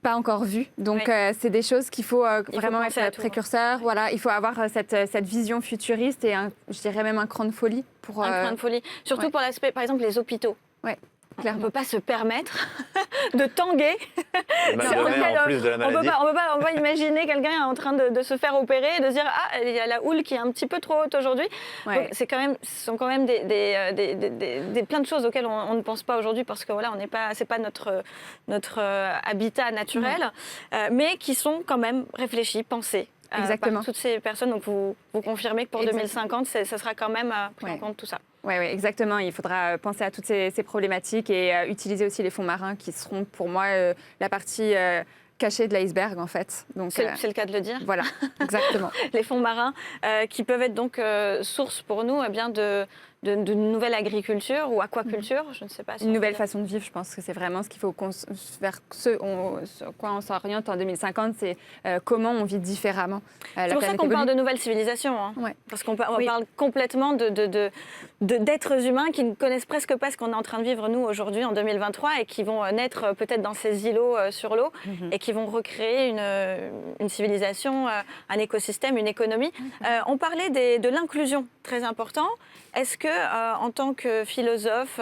pas encore vu. Donc c'est des choses qu'il faut vraiment être précurseur. Voilà, il faut avoir cette vision futuriste et je dirais même un cran de folie. Un cran de folie. Surtout pour l'aspect, par exemple, les hôpitaux. Ouais. On ne peut pas se permettre de tanguer. En plus de la maladie. On peut pas imaginer quelqu'un en train de se faire opérer et de se dire il y a la houle qui est un petit peu trop haute aujourd'hui. Ouais. Ce sont quand même plein de choses auxquelles on ne pense pas aujourd'hui, parce que voilà, c'est pas notre habitat naturel, mais qui sont quand même réfléchis, pensés. Exactement. Par toutes ces personnes. Donc vous confirmez que pour 2050, ça sera quand même pris en compte tout ça. Oui, exactement. Il faudra penser à toutes ces problématiques et utiliser aussi les fonds marins qui seront pour moi la partie cachée de l'iceberg en fait. C'est le cas de le dire. Voilà, exactement. Les fonds marins qui peuvent être donc source pour nous de nouvelle agriculture ou aquaculture, je ne sais pas. Une nouvelle façon de vivre, je pense que c'est vraiment ce qu'il faut vers quoi on s'oriente en 2050, c'est comment on vit différemment. C'est pour ça qu'on parle de nouvelle civilisation, hein, parce qu'on parle complètement d'êtres humains qui ne connaissent presque pas ce qu'on est en train de vivre nous aujourd'hui en 2023 et qui vont naître peut-être dans ces îlots sur l'eau et qui vont recréer une civilisation, un écosystème, une économie. On parlait de l'inclusion, très important. Est-ce que, en tant que philosophe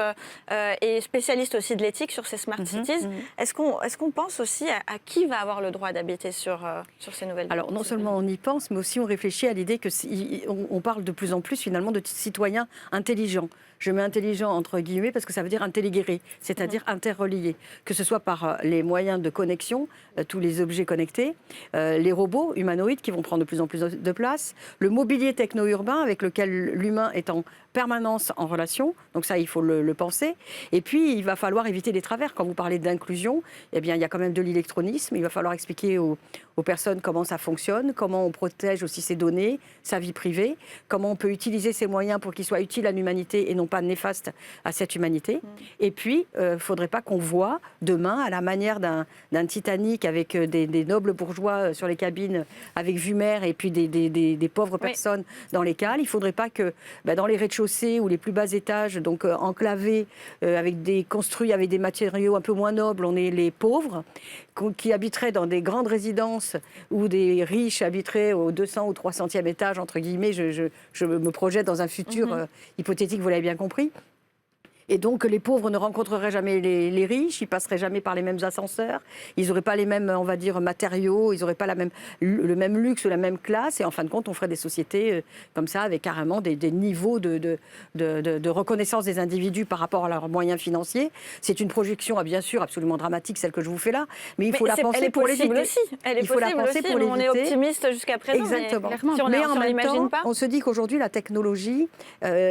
et spécialiste aussi de l'éthique sur ces smart cities, est-ce qu'on pense aussi à qui va avoir le droit d'habiter sur ces nouvelles villes? Alors, non seulement on y pense, mais aussi on réfléchit à l'idée qu'on parle de plus en plus finalement de citoyens intelligents. Je mets intelligent entre guillemets parce que ça veut dire intelligéré, c'est-à-dire interrelié, que ce soit par les moyens de connexion, tous les objets connectés, les robots humanoïdes qui vont prendre de plus en plus de place, le mobilier techno-urbain avec lequel l'humain est en permanence en relation. Donc ça, il faut le penser. Et puis, il va falloir éviter les travers. Quand vous parlez d'inclusion, eh bien, il y a quand même de l'électronisme. Il va falloir expliquer aux personnes comment ça fonctionne, comment on protège aussi ses données, sa vie privée, comment on peut utiliser ces moyens pour qu'ils soient utiles à l'humanité et non pas néfastes à cette humanité. Et puis, il ne faudrait pas qu'on voit demain, à la manière d'un Titanic avec des nobles bourgeois sur les cabines, avec vue mer, et puis des pauvres personnes dans les cales. Il ne faudrait pas que dans les rez-de-chaussée ou les plus bas étages, donc enclavés, construits avec des matériaux un peu moins nobles, on est les pauvres qui habiteraient dans des grandes résidences où des riches habiteraient au 200 ou 300e étage, entre guillemets. Je me projette dans un futur hypothétique, vous l'avez bien compris. Et donc, les pauvres ne rencontreraient jamais les riches, ils passeraient jamais par les mêmes ascenseurs, ils n'auraient pas les mêmes, on va dire, matériaux, ils n'auraient pas le même luxe ou la même classe. Et en fin de compte, on ferait des sociétés comme ça, avec carrément des niveaux de reconnaissance des individus par rapport à leurs moyens financiers. C'est une projection, bien sûr, absolument dramatique, celle que je vous fais là, mais il faut la penser pour l'éviter. Elle est possible aussi, mais on est optimiste jusqu'à présent. Exactement. Mais en même temps, on se dit qu'aujourd'hui, la technologie,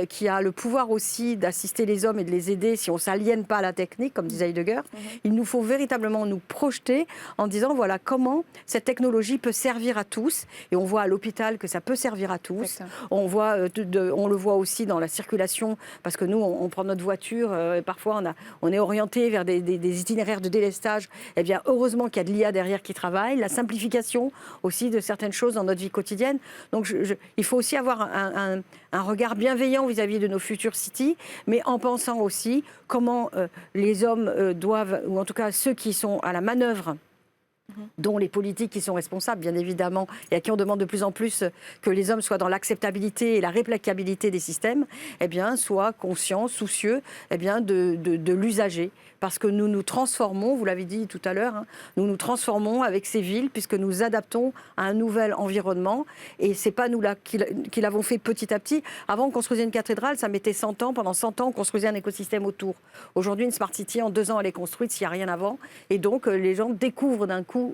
qui a le pouvoir aussi d'assister les hommes et de les aider si on ne s'aliène pas à la technique, comme disait Heidegger, il nous faut véritablement nous projeter en disant voilà comment cette technologie peut servir à tous. Et on voit à l'hôpital que ça peut servir à tous. On le voit aussi dans la circulation, parce que nous, on prend notre voiture et parfois on est orienté vers des itinéraires de délestage. Eh bien, heureusement qu'il y a de l'IA derrière qui travaille. La simplification aussi de certaines choses dans notre vie quotidienne. Donc, il faut aussi avoir un regard bienveillant vis-à-vis de nos futures cities, mais en pensant aussi comment les hommes doivent, ou en tout cas ceux qui sont à la manœuvre, dont les politiques qui sont responsables, bien évidemment, et à qui on demande de plus en plus que les hommes soient dans l'acceptabilité et la réplicabilité des systèmes, eh bien, soient conscients, soucieux de l'usager. Parce que nous nous transformons, vous l'avez dit tout à l'heure, nous nous transformons avec ces villes puisque nous adaptons à un nouvel environnement. Et ce n'est pas nous là qui l'avons fait petit à petit. Avant, on construisait une cathédrale, ça mettait 100 ans. Pendant 100 ans, on construisait un écosystème autour. Aujourd'hui, une Smart City, en 2 ans, elle est construite s'il n'y a rien avant. Et donc, les gens découvrent d'un coup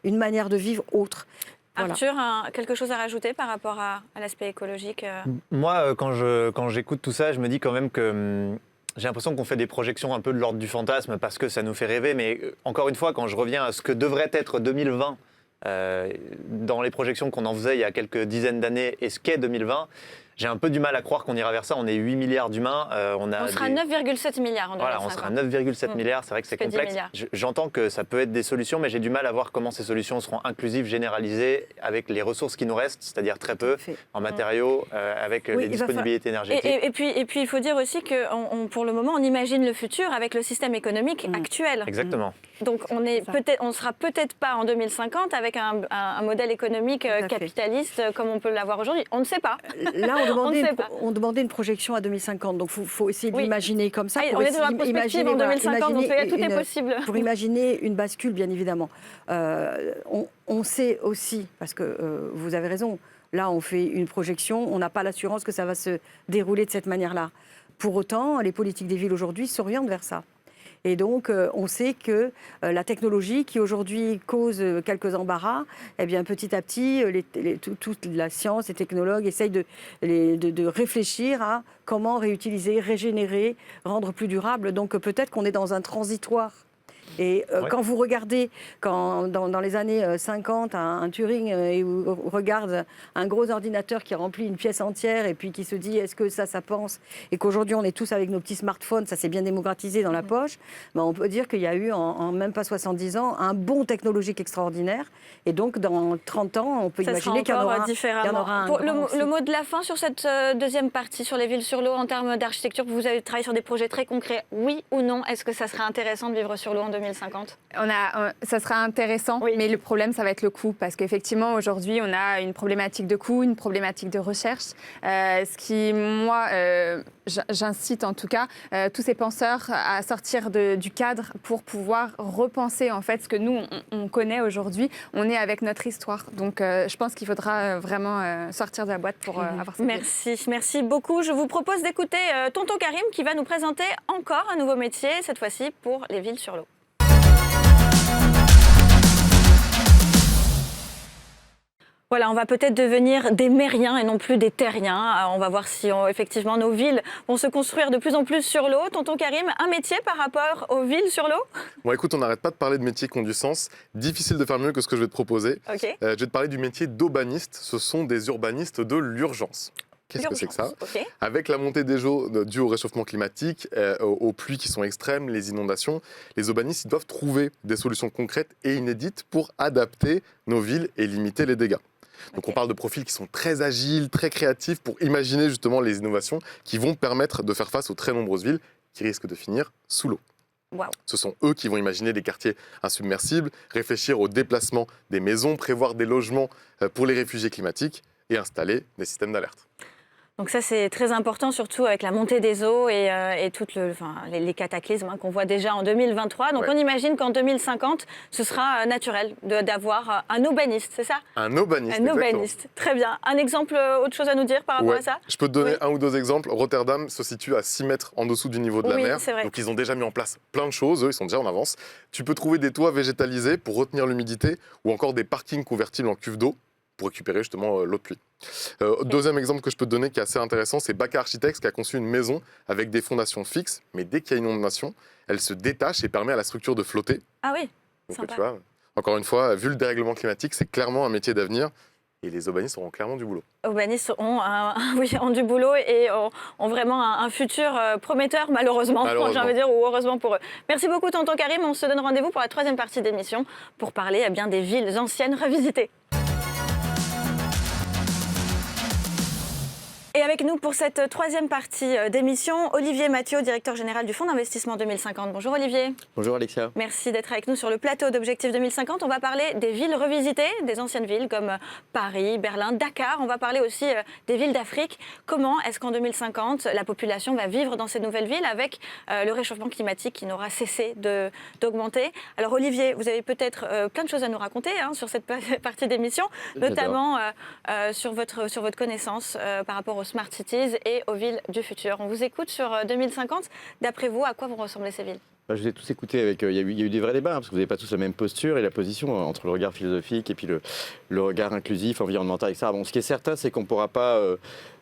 une manière de vivre autre. Voilà. Arthur, quelque chose à rajouter par rapport à l'aspect écologique Moi, quand j'écoute tout ça, je me dis quand même que j'ai l'impression qu'on fait des projections un peu de l'ordre du fantasme parce que ça nous fait rêver. Mais encore une fois, quand je reviens à ce que devrait être 2020, dans les projections qu'on en faisait il y a quelques dizaines d'années et ce qu'est 2020, j'ai un peu du mal à croire qu'on ira vers ça. On est 8 milliards d'humains. On sera 9,7 milliards en 2050. Voilà, on sera 9,7 milliards. C'est vrai que c'est complexe. J'entends que ça peut être des solutions, mais j'ai du mal à voir comment ces solutions seront inclusives, généralisées, avec les ressources qui nous restent, c'est-à-dire très peu, en matériaux, avec les disponibilités énergétiques. Et puis, il faut dire aussi que pour le moment, on imagine le futur avec le système économique actuel. Exactement. Donc, on sera peut-être pas en 2050 avec un modèle économique capitaliste comme on peut l'avoir aujourd'hui. On ne sait pas. Là, on demandait une projection à 2050, donc il faut essayer de l'imaginer comme ça. On est dans la prospective en 2050, donc tout est possible. Pour imaginer une bascule, bien évidemment. On sait aussi, parce que vous avez raison, là on fait une projection, on n'a pas l'assurance que ça va se dérouler de cette manière-là. Pour autant, les politiques des villes aujourd'hui s'orientent vers ça. Et donc, on sait que la technologie qui aujourd'hui cause quelques embarras, eh bien, petit à petit, toute la science, les technologues essayent de réfléchir à comment réutiliser, régénérer, rendre plus durable. Donc, peut-être qu'on est dans un transitoire. Et quand vous regardez, dans les années 50, un Turing regarde un gros ordinateur qui remplit une pièce entière et puis qui se dit est-ce que ça pense, et qu'aujourd'hui on est tous avec nos petits smartphones, ça s'est bien démocratisé dans la poche, on peut dire qu'il y a eu en même pas 70 ans un bond technologique extraordinaire. Et donc dans 30 ans, on peut imaginer qu'il y en aura un. Le mot de la fin sur cette deuxième partie, sur les villes sur l'eau, en termes d'architecture, vous avez travaillé sur des projets très concrets, oui ou non? Est-ce que ça serait intéressant de vivre sur l'eau en 2050? Ça sera intéressant, mais le problème, ça va être le coût. Parce qu'effectivement, aujourd'hui, on a une problématique de coût, une problématique de recherche. Ce qui, moi, j'incite en tout cas tous ces penseurs à sortir du cadre pour pouvoir repenser en fait ce que nous, on connaît aujourd'hui. On est avec notre histoire. Donc, je pense qu'il faudra vraiment sortir de la boîte pour avoir cette Merci beaucoup. Je vous propose d'écouter Tonton Karim qui va nous présenter encore un nouveau métier, cette fois-ci pour les villes sur l'eau. Voilà, on va peut-être devenir des mériens et non plus des terriens. On va voir si effectivement nos villes vont se construire de plus en plus sur l'eau. Tonton Karim, un métier par rapport aux villes sur l'eau? Bon, écoute, on n'arrête pas de parler de métiers qui ont du sens. Difficile de faire mieux que ce que je vais te proposer. Ok. Je vais te parler du métier d'aubaniste. Ce sont des urbanistes de l'urgence. Qu'est-ce que c'est que ça? Ok. Avec la montée des eaux due au réchauffement climatique, aux pluies qui sont extrêmes, les inondations, les urbanistes ils doivent trouver des solutions concrètes et inédites pour adapter nos villes et limiter les dégâts. Donc on parle de profils qui sont très agiles, très créatifs pour imaginer justement les innovations qui vont permettre de faire face aux très nombreuses villes qui risquent de finir sous l'eau. Wow. Ce sont eux qui vont imaginer des quartiers insubmersibles, réfléchir au déplacement des maisons, prévoir des logements pour les réfugiés climatiques et installer des systèmes d'alerte. Donc ça, c'est très important, surtout avec la montée des eaux et les cataclysmes qu'on voit déjà en 2023. Donc on imagine qu'en 2050, ce sera naturel d'avoir un aubaniste, c'est ça? Un aubaniste, Un aubaniste, très bien. Un exemple, autre chose à nous dire par rapport à ça? Je peux te donner un ou deux exemples. Rotterdam se situe à 6 mètres en dessous du niveau de la mer. Vrai. Donc ils ont déjà mis en place plein de choses, eux, ils sont déjà en avance. Tu peux trouver des toits végétalisés pour retenir l'humidité ou encore des parkings convertibles en cuve d'eau pour récupérer justement l'eau de pluie. Deuxième exemple que je peux te donner qui est assez intéressant, c'est Baka Architects qui a conçu une maison avec des fondations fixes, mais dès qu'il y a une inondation, elle se détache et permet à la structure de flotter. Ah oui, donc, sympa. tu vois, encore une fois, vu le dérèglement climatique, c'est clairement un métier d'avenir et les aubanistes auront clairement du boulot. Aubanistes ont du boulot et ont vraiment un futur prometteur, malheureusement. J'ai envie de dire, ou heureusement pour eux. Merci beaucoup, tonton Karim. On se donne rendez-vous pour la troisième partie d'émission pour parler des villes anciennes revisitées. Et avec nous pour cette troisième partie d'émission, Olivier Mathieu, directeur général du Fonds d'investissement 2050. Bonjour Olivier. Bonjour Alexia. Merci d'être avec nous sur le plateau d'Objectif 2050. On va parler des villes revisitées, des anciennes villes comme Paris, Berlin, Dakar. On va parler aussi des villes d'Afrique. Comment est-ce qu'en 2050, la population va vivre dans ces nouvelles villes avec le réchauffement climatique qui n'aura cessé d'augmenter? Alors Olivier, vous avez peut-être plein de choses à nous raconter sur cette partie d'émission, notamment sur votre connaissance par rapport aux Smart Cities et aux villes du futur. On vous écoute sur 2050. D'après vous, à quoi vont ressembler ces villes? Je vous ai tous écouté avec. Il y a eu des vrais débats, parce que vous n'avez pas tous la même posture et la position entre le regard philosophique et puis le regard inclusif, environnemental, etc. Bon, ce qui est certain, c'est qu'on ne pourra pas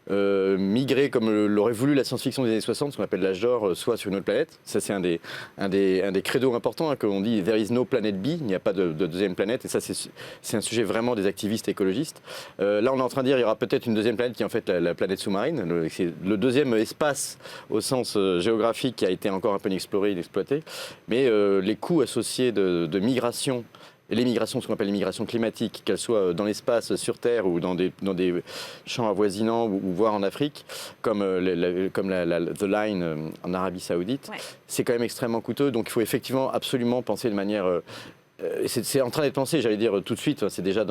migrer comme l'aurait voulu la science-fiction des années 60, ce qu'on appelle l'âge d'or, soit sur une autre planète. Ça, c'est un des credos importants, qu'on dit « there is no planet B », il n'y a pas de deuxième planète, et ça, c'est un sujet vraiment des activistes écologistes. Là, on est en train de dire qu'il y aura peut-être une deuxième planète qui est en fait la planète sous-marine. C'est le deuxième espace au sens géographique qui a été encore un peu inexploré, inexploité. Mais les coûts associés de migration, et les migrations, ce qu'on appelle les migrations climatiques, qu'elles soient dans l'espace, sur Terre ou dans des champs avoisinants ou voire en Afrique, comme The Line en Arabie Saoudite, c'est quand même extrêmement coûteux. Donc il faut effectivement absolument penser de manière... c'est en train d'être pensé, j'allais dire tout de suite, c'est déjà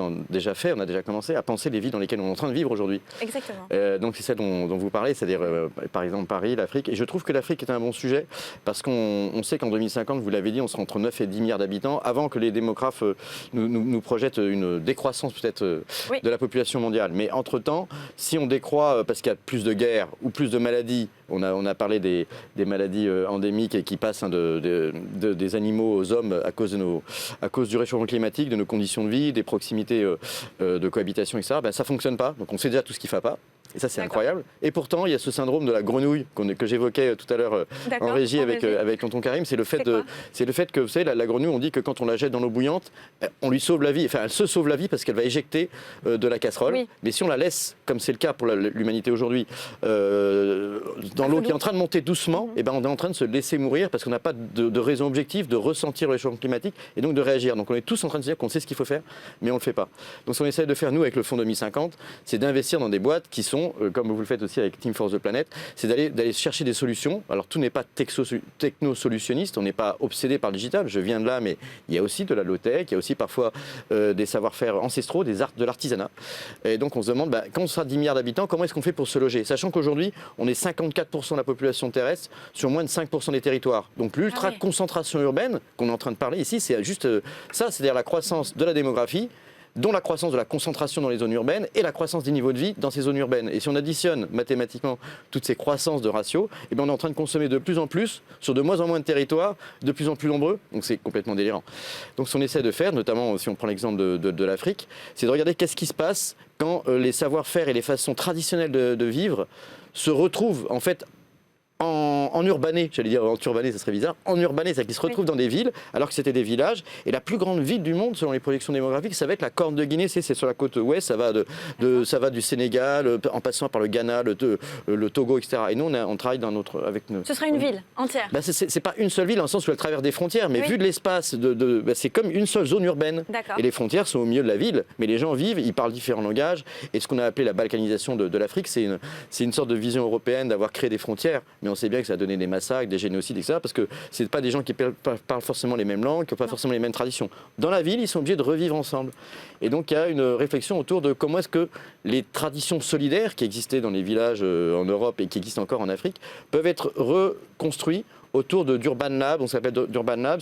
fait, on a déjà commencé à penser les villes dans lesquelles on est en train de vivre aujourd'hui. Exactement. Donc c'est ça dont vous parlez, c'est-à-dire par exemple Paris, l'Afrique. Et je trouve que l'Afrique est un bon sujet parce qu'on sait qu'en 2050, vous l'avez dit, on sera entre 9 et 10 milliards d'habitants avant que les démographes nous projettent une décroissance peut-être de la population mondiale. Mais entre-temps, si on décroît parce qu'il y a plus de guerres ou plus de maladies, on a parlé des maladies endémiques et qui passent des animaux aux hommes à cause du réchauffement climatique, de nos conditions de vie, des proximités de cohabitation, etc., ça ne fonctionne pas. Donc on sait déjà tout ce qu'il ne va pas. Et ça, c'est incroyable. Et pourtant, il y a ce syndrome de la grenouille que j'évoquais tout à l'heure en régie avec tonton Karim. C'est le fait que, vous savez, la grenouille, on dit que quand on la jette dans l'eau bouillante, on lui sauve la vie. Enfin, elle se sauve la vie parce qu'elle va éjecter de la casserole. Oui. Mais si on la laisse, comme c'est le cas pour l'humanité aujourd'hui, dans l'eau qui est en train de monter doucement, on est en train de se laisser mourir parce qu'on n'a pas de raison objective de ressentir le réchauffement climatique et donc de réagir. Donc on est tous en train de se dire qu'on sait ce qu'il faut faire, mais on ne le fait pas. Donc ce qu'on essaie de faire, nous, avec le Fonds 2050, c'est d'investir dans des boîtes qui sont comme vous le faites aussi avec Team Force the Planet, c'est d'aller chercher des solutions. Alors tout n'est pas techno-solutionniste, on n'est pas obsédé par le digital, je viens de là, mais il y a aussi de la low-tech, il y a aussi parfois des savoir-faire ancestraux, de l'artisanat. Et donc on se demande, quand on sera 10 milliards d'habitants, comment est-ce qu'on fait pour se loger? Sachant qu'aujourd'hui, on est 54% de la population terrestre sur moins de 5% des territoires. Donc l'ultra-concentration urbaine qu'on est en train de parler ici, c'est juste ça, c'est-à-dire la croissance de la démographie, dont la croissance de la concentration dans les zones urbaines et la croissance des niveaux de vie dans ces zones urbaines. Et si on additionne mathématiquement toutes ces croissances de ratios, eh bien on est en train de consommer de plus en plus, sur de moins en moins de territoires, de plus en plus nombreux. Donc c'est complètement délirant. Donc ce qu'on essaie de faire, notamment si on prend l'exemple de l'Afrique, c'est de regarder qu'est-ce qui se passe quand les savoir-faire et les façons traditionnelles de vivre se retrouvent en fait en urbané, j'allais dire en urbané, ça serait bizarre, en urbané, c'est-à-dire qu'ils se retrouvent dans des villes alors que c'était des villages. Et la plus grande ville du monde, selon les projections démographiques, ça va être la Corne de Guinée, c'est sur la côte ouest, ça va du Sénégal, en passant par le Ghana, le Togo, etc. Et nous, on travaille avec nos... Ce serait une ville entière. C'est pas une seule ville, dans le sens où elle traverse des frontières, mais vu de l'espace, c'est comme une seule zone urbaine. Et les frontières sont au milieu de la ville, mais les gens vivent, ils parlent différents langages. Et ce qu'on a appelé la balkanisation de l'Afrique, c'est une sorte de vision européenne d'avoir créé des frontières, mais on sait bien que ça a donné des massacres, des génocides, etc. Parce que c'est pas des gens qui parlent forcément les mêmes langues, qui n'ont pas forcément les mêmes traditions. Dans la ville, ils sont obligés de revivre ensemble. Et donc il y a une réflexion autour de comment est-ce que les traditions solidaires qui existaient dans les villages en Europe et qui existent encore en Afrique peuvent être reconstruits autour d'Urban Lab. On s'appelle d'Urban Lab,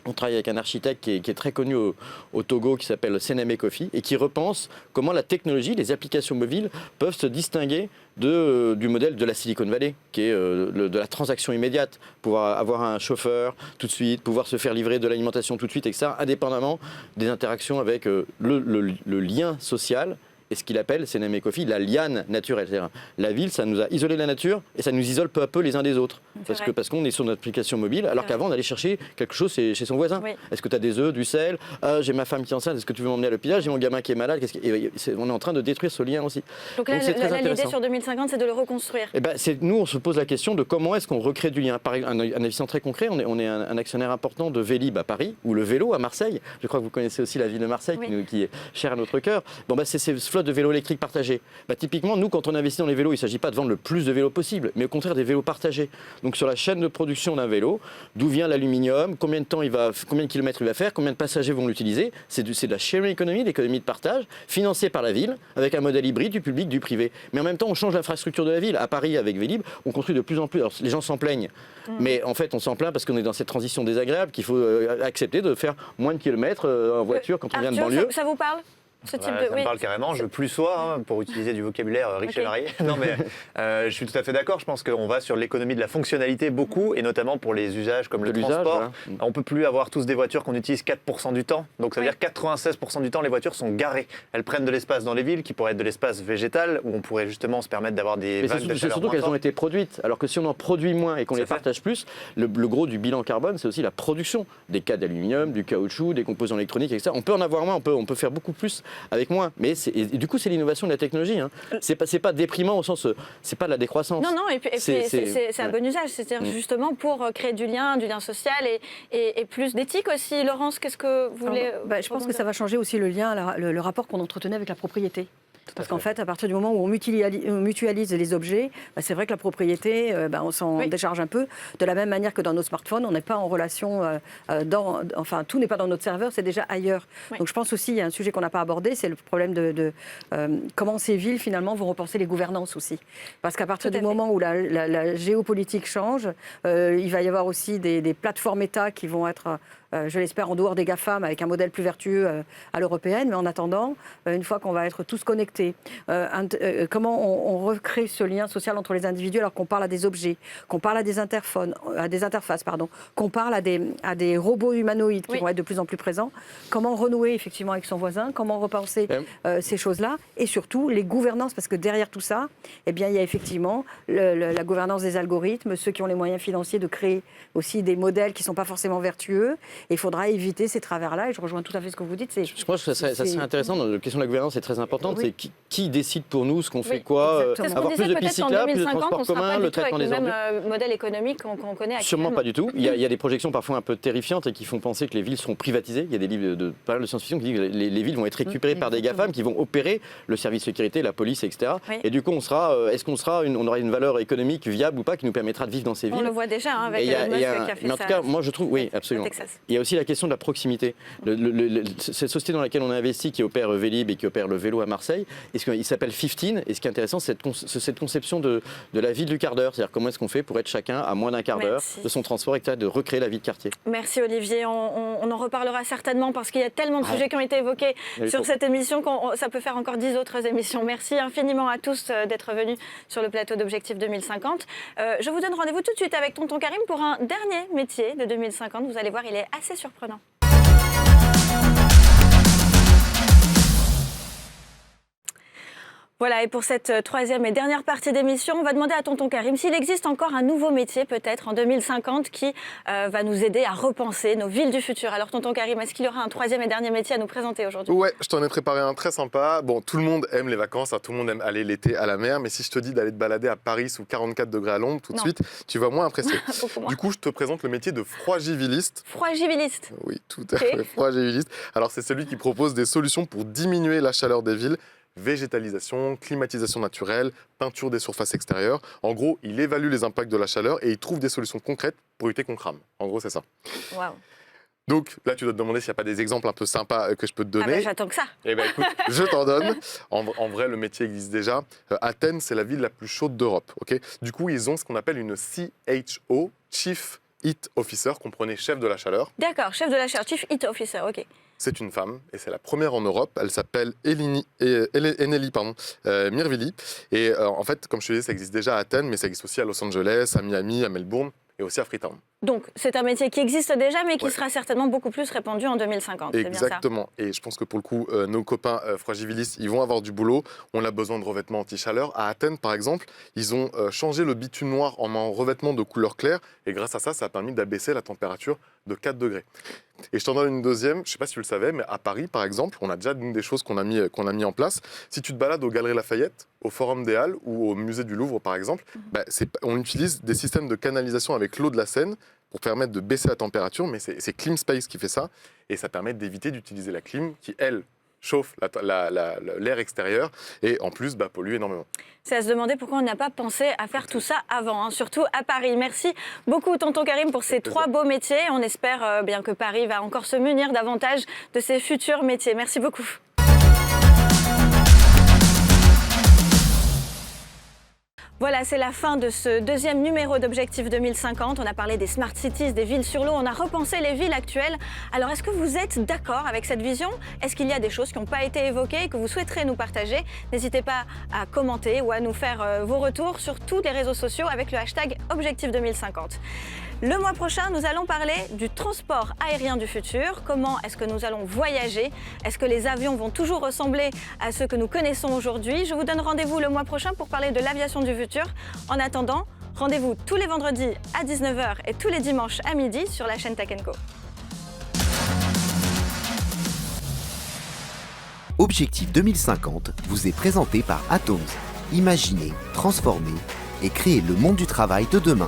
on travaille avec un architecte qui est très connu au Togo, qui s'appelle Seneme Kofi, et qui repense comment la technologie, les applications mobiles peuvent se distinguer du modèle de la Silicon Valley, qui est de la transaction immédiate, pouvoir avoir un chauffeur tout de suite, pouvoir se faire livrer de l'alimentation tout de suite, etc., indépendamment des interactions avec le lien social. Et ce qu'il appelle, Seneme Kofi, la liane naturelle. C'est-à-dire, la ville, ça nous a isolé la nature et ça nous isole peu à peu les uns des autres. Parce qu'on est sur notre application mobile, alors qu'avant, on allait chercher quelque chose chez son voisin. Oui. Est-ce que tu as des œufs, du sel? J'ai ma femme qui est enceinte, est-ce que tu veux m'emmener à l'hôpital? J'ai mon gamin qui est malade. On est en train de détruire ce lien aussi. Donc là, l'idée sur 2050, c'est de le reconstruire. Et nous, on se pose la question de comment est-ce qu'on recrée du lien. Par exemple, un exemple très concret, on est un actionnaire important de Vélib à Paris, ou le vélo à Marseille. Je crois que vous connaissez aussi la ville de Marseille, qui est chère à notre cœur. C'est ces flottes de vélos électriques partagés. Typiquement, nous, quand on investit dans les vélos, il ne s'agit pas de vendre le plus de vélos possible, mais au contraire des vélos partagés. Donc sur la chaîne de production d'un vélo, d'où vient l'aluminium, combien de kilomètres il va faire, combien de passagers vont l'utiliser. C'est de la sharing economy, l'économie de partage, financée par la ville, avec un modèle hybride du public, du privé. Mais en même temps, on change l'infrastructure de la ville. À Paris, avec Vélib, on construit de plus en plus. Alors, les gens s'en plaignent, mais en fait, on s'en plaint parce qu'on est dans cette transition désagréable qu'il faut accepter de faire moins de kilomètres en voiture quand on vient de banlieue. Ça vous parle? Ça me parle carrément, je plus sois, pour utiliser du vocabulaire riche et varié. Non mais je suis tout à fait d'accord, je pense qu'on va sur l'économie de la fonctionnalité beaucoup, et notamment pour les usages comme le transport. Voilà. On ne peut plus avoir tous des voitures qu'on utilise 4% du temps, donc ça veut dire 96% du temps les voitures sont garées. Elles prennent de l'espace dans les villes, qui pourrait être de l'espace végétal, où on pourrait justement se permettre d'avoir des vagues de chaleur. C'est surtout qu'elles ont été produites, alors que si on en produit moins et qu'on les partage plus, le gros du bilan carbone, c'est aussi la production des cadres d'aluminium, du caoutchouc, des composants électroniques, etc. On peut en avoir moins, on peut faire beaucoup plus avec moins, mais du coup c'est l'innovation de la technologie. Hein. C'est pas déprimant au sens, c'est pas de la décroissance. Non, et puis c'est un bon usage, c'est-à-dire justement pour créer du lien social et plus d'éthique aussi. Laurence, qu'est-ce que vous voulez je pense que ça va changer aussi le lien, le rapport qu'on entretenait avec la propriété. Parce qu'en fait, à partir du moment où on mutualise les objets, c'est vrai que la propriété, on s'en décharge un peu. De la même manière que dans nos smartphones, on n'est pas en relation, tout n'est pas dans notre serveur, c'est déjà ailleurs. Oui. Donc je pense aussi, il y a un sujet qu'on n'a pas abordé, c'est le problème de comment ces villes, finalement, vont repenser les gouvernances aussi. Parce qu'à partir du moment où la géopolitique change, il va y avoir aussi des plateformes États qui vont être... je l'espère, en dehors des GAFAM, avec un modèle plus vertueux à l'européenne. Mais en attendant, une fois qu'on va être tous connectés, comment on recrée ce lien social entre les individus alors qu'on parle à des objets, qu'on parle à des interfaces, qu'on parle à des robots humanoïdes qui vont être de plus en plus présents. Comment renouer effectivement avec son voisin, comment repenser ces choses-là, et surtout les gouvernances, parce que derrière tout ça, il y a effectivement la gouvernance des algorithmes, ceux qui ont les moyens financiers de créer aussi des modèles qui ne sont pas forcément vertueux. Et il faudra éviter ces travers-là, et je rejoins tout à fait ce que vous dites. Je pense que ça serait intéressant, la question de la gouvernance est très importante, c'est qui décide pour nous ce qu'on fait quoi, avoir plus de pistes cyclables, plus de transports communs, le traitement des ordures. Le même modèle économique qu'on connaît actuellement. Sûrement pas du tout. Il y a des projections parfois un peu terrifiantes et qui font penser que les villes seront privatisées. Il y a des livres de pas mal de science-fiction qui disent que les villes vont être récupérées par des GAFAM qui vont opérer le service de sécurité, la police, etc. Et du coup, on aura une valeur économique viable ou pas qui nous permettra de vivre dans ces villes. On le voit déjà avec Elon Musk qui a fait ça. Mais en tout cas, moi je trouve, oui, absolument. Il y a aussi la question de la proximité. Cette société dans laquelle on a investi, qui opère Vélib et qui opère le vélo à Marseille, il s'appelle 15, et ce qui est intéressant, c'est cette conception de la ville du quart d'heure, c'est-à-dire comment est-ce qu'on fait pour être chacun à moins d'un quart d'heure de son transport, etc., de recréer la vie de quartier. Merci Olivier, on en reparlera certainement parce qu'il y a tellement de sujets qui ont été évoqués sur cette émission que ça peut faire encore 10 autres émissions. Merci infiniment à tous d'être venus sur le plateau d'Objectif 2050. Je vous donne rendez-vous tout de suite avec Tonton Karim pour un dernier métier de 2050. Vous allez voir, il est assez surprenant. Voilà, et pour cette troisième et dernière partie d'émission, on va demander à Tonton Karim s'il existe encore un nouveau métier, peut-être en 2050, qui va nous aider à repenser nos villes du futur. Alors Tonton Karim, est-ce qu'il y aura un troisième et dernier métier à nous présenter aujourd'hui? Ouais, je t'en ai préparé un très sympa. Bon, tout le monde aime les vacances, tout le monde aime aller l'été à la mer, mais si je te dis d'aller te balader à Paris sous 44 degrés à l'ombre, tout de suite, tu vas moins apprécier. Du coup, je te présente le métier de froigiviliste. Froigiviliste? Oui, tout à fait, froigiviliste. Alors, c'est celui qui propose des solutions pour diminuer la chaleur des villes. Végétalisation, climatisation naturelle, peinture des surfaces extérieures. En gros, il évalue les impacts de la chaleur et il trouve des solutions concrètes pour lutter contre crame. En gros, c'est ça. Waouh. Donc là, tu dois te demander s'il n'y a pas des exemples un peu sympas que je peux te donner. Ah ben, j'attends que ça. Eh bien, écoute, je t'en donne. En vrai, le métier existe déjà. Athènes, c'est la ville la plus chaude d'Europe. Okay, du coup, ils ont ce qu'on appelle une CHO, Chief Heat Officer, comprenez chef de la chaleur. D'accord, chef de la chaleur, Chief Heat Officer, ok. C'est une femme et c'est la première en Europe. Elle s'appelle Eneli Mirvili. Et en fait, comme je te disais, ça existe déjà à Athènes, mais ça existe aussi à Los Angeles, à Miami, à Melbourne et aussi à Freetown. Donc, c'est un métier qui existe déjà, mais qui sera certainement beaucoup plus répandu en 2050. Exactement. C'est bien ça. Et je pense que pour le coup, nos copains froigivilistes, ils vont avoir du boulot. On a besoin de revêtements anti-chaleur. À Athènes, par exemple, ils ont changé le bitume noir en revêtement de couleur claire. Et grâce à ça, ça a permis d'abaisser la température de 4 degrés. Et je t'en donne une deuxième. Je ne sais pas si tu le savais, mais à Paris, par exemple, on a déjà une des choses qu'on a mis en place. Si tu te balades aux Galeries Lafayette, au Forum des Halles ou au Musée du Louvre, par exemple, on utilise des systèmes de canalisation avec l'eau de la Seine pour permettre de baisser la température, mais c'est CleanSpace qui fait ça, et ça permet d'éviter d'utiliser la clim qui, elle, chauffe l'air extérieur et en plus pollue énormément. C'est à se demander pourquoi on n'a pas pensé à faire tout ça avant, surtout à Paris. Merci beaucoup Tonton Karim pour ces 3 beaux métiers. On espère bien que Paris va encore se munir davantage de ses futurs métiers. Merci beaucoup. Voilà, c'est la fin de ce deuxième numéro d'Objectif 2050. On a parlé des smart cities, des villes sur l'eau, on a repensé les villes actuelles. Alors, est-ce que vous êtes d'accord avec cette vision? Est-ce qu'il y a des choses qui n'ont pas été évoquées et que vous souhaiterez nous partager? N'hésitez pas à commenter ou à nous faire vos retours sur tous les réseaux sociaux avec le hashtag Objectif 2050. Le mois prochain, nous allons parler du transport aérien du futur. Comment est-ce que nous allons voyager? Est-ce que les avions vont toujours ressembler à ceux que nous connaissons aujourd'hui? Je vous donne rendez-vous le mois prochain pour parler de l'aviation du futur. En attendant, rendez-vous tous les vendredis à 19h et tous les dimanches à midi sur la chaîne Tech & Co. Objectif 2050 vous est présenté par Atoms. Imaginez, transformez et créez le monde du travail de demain.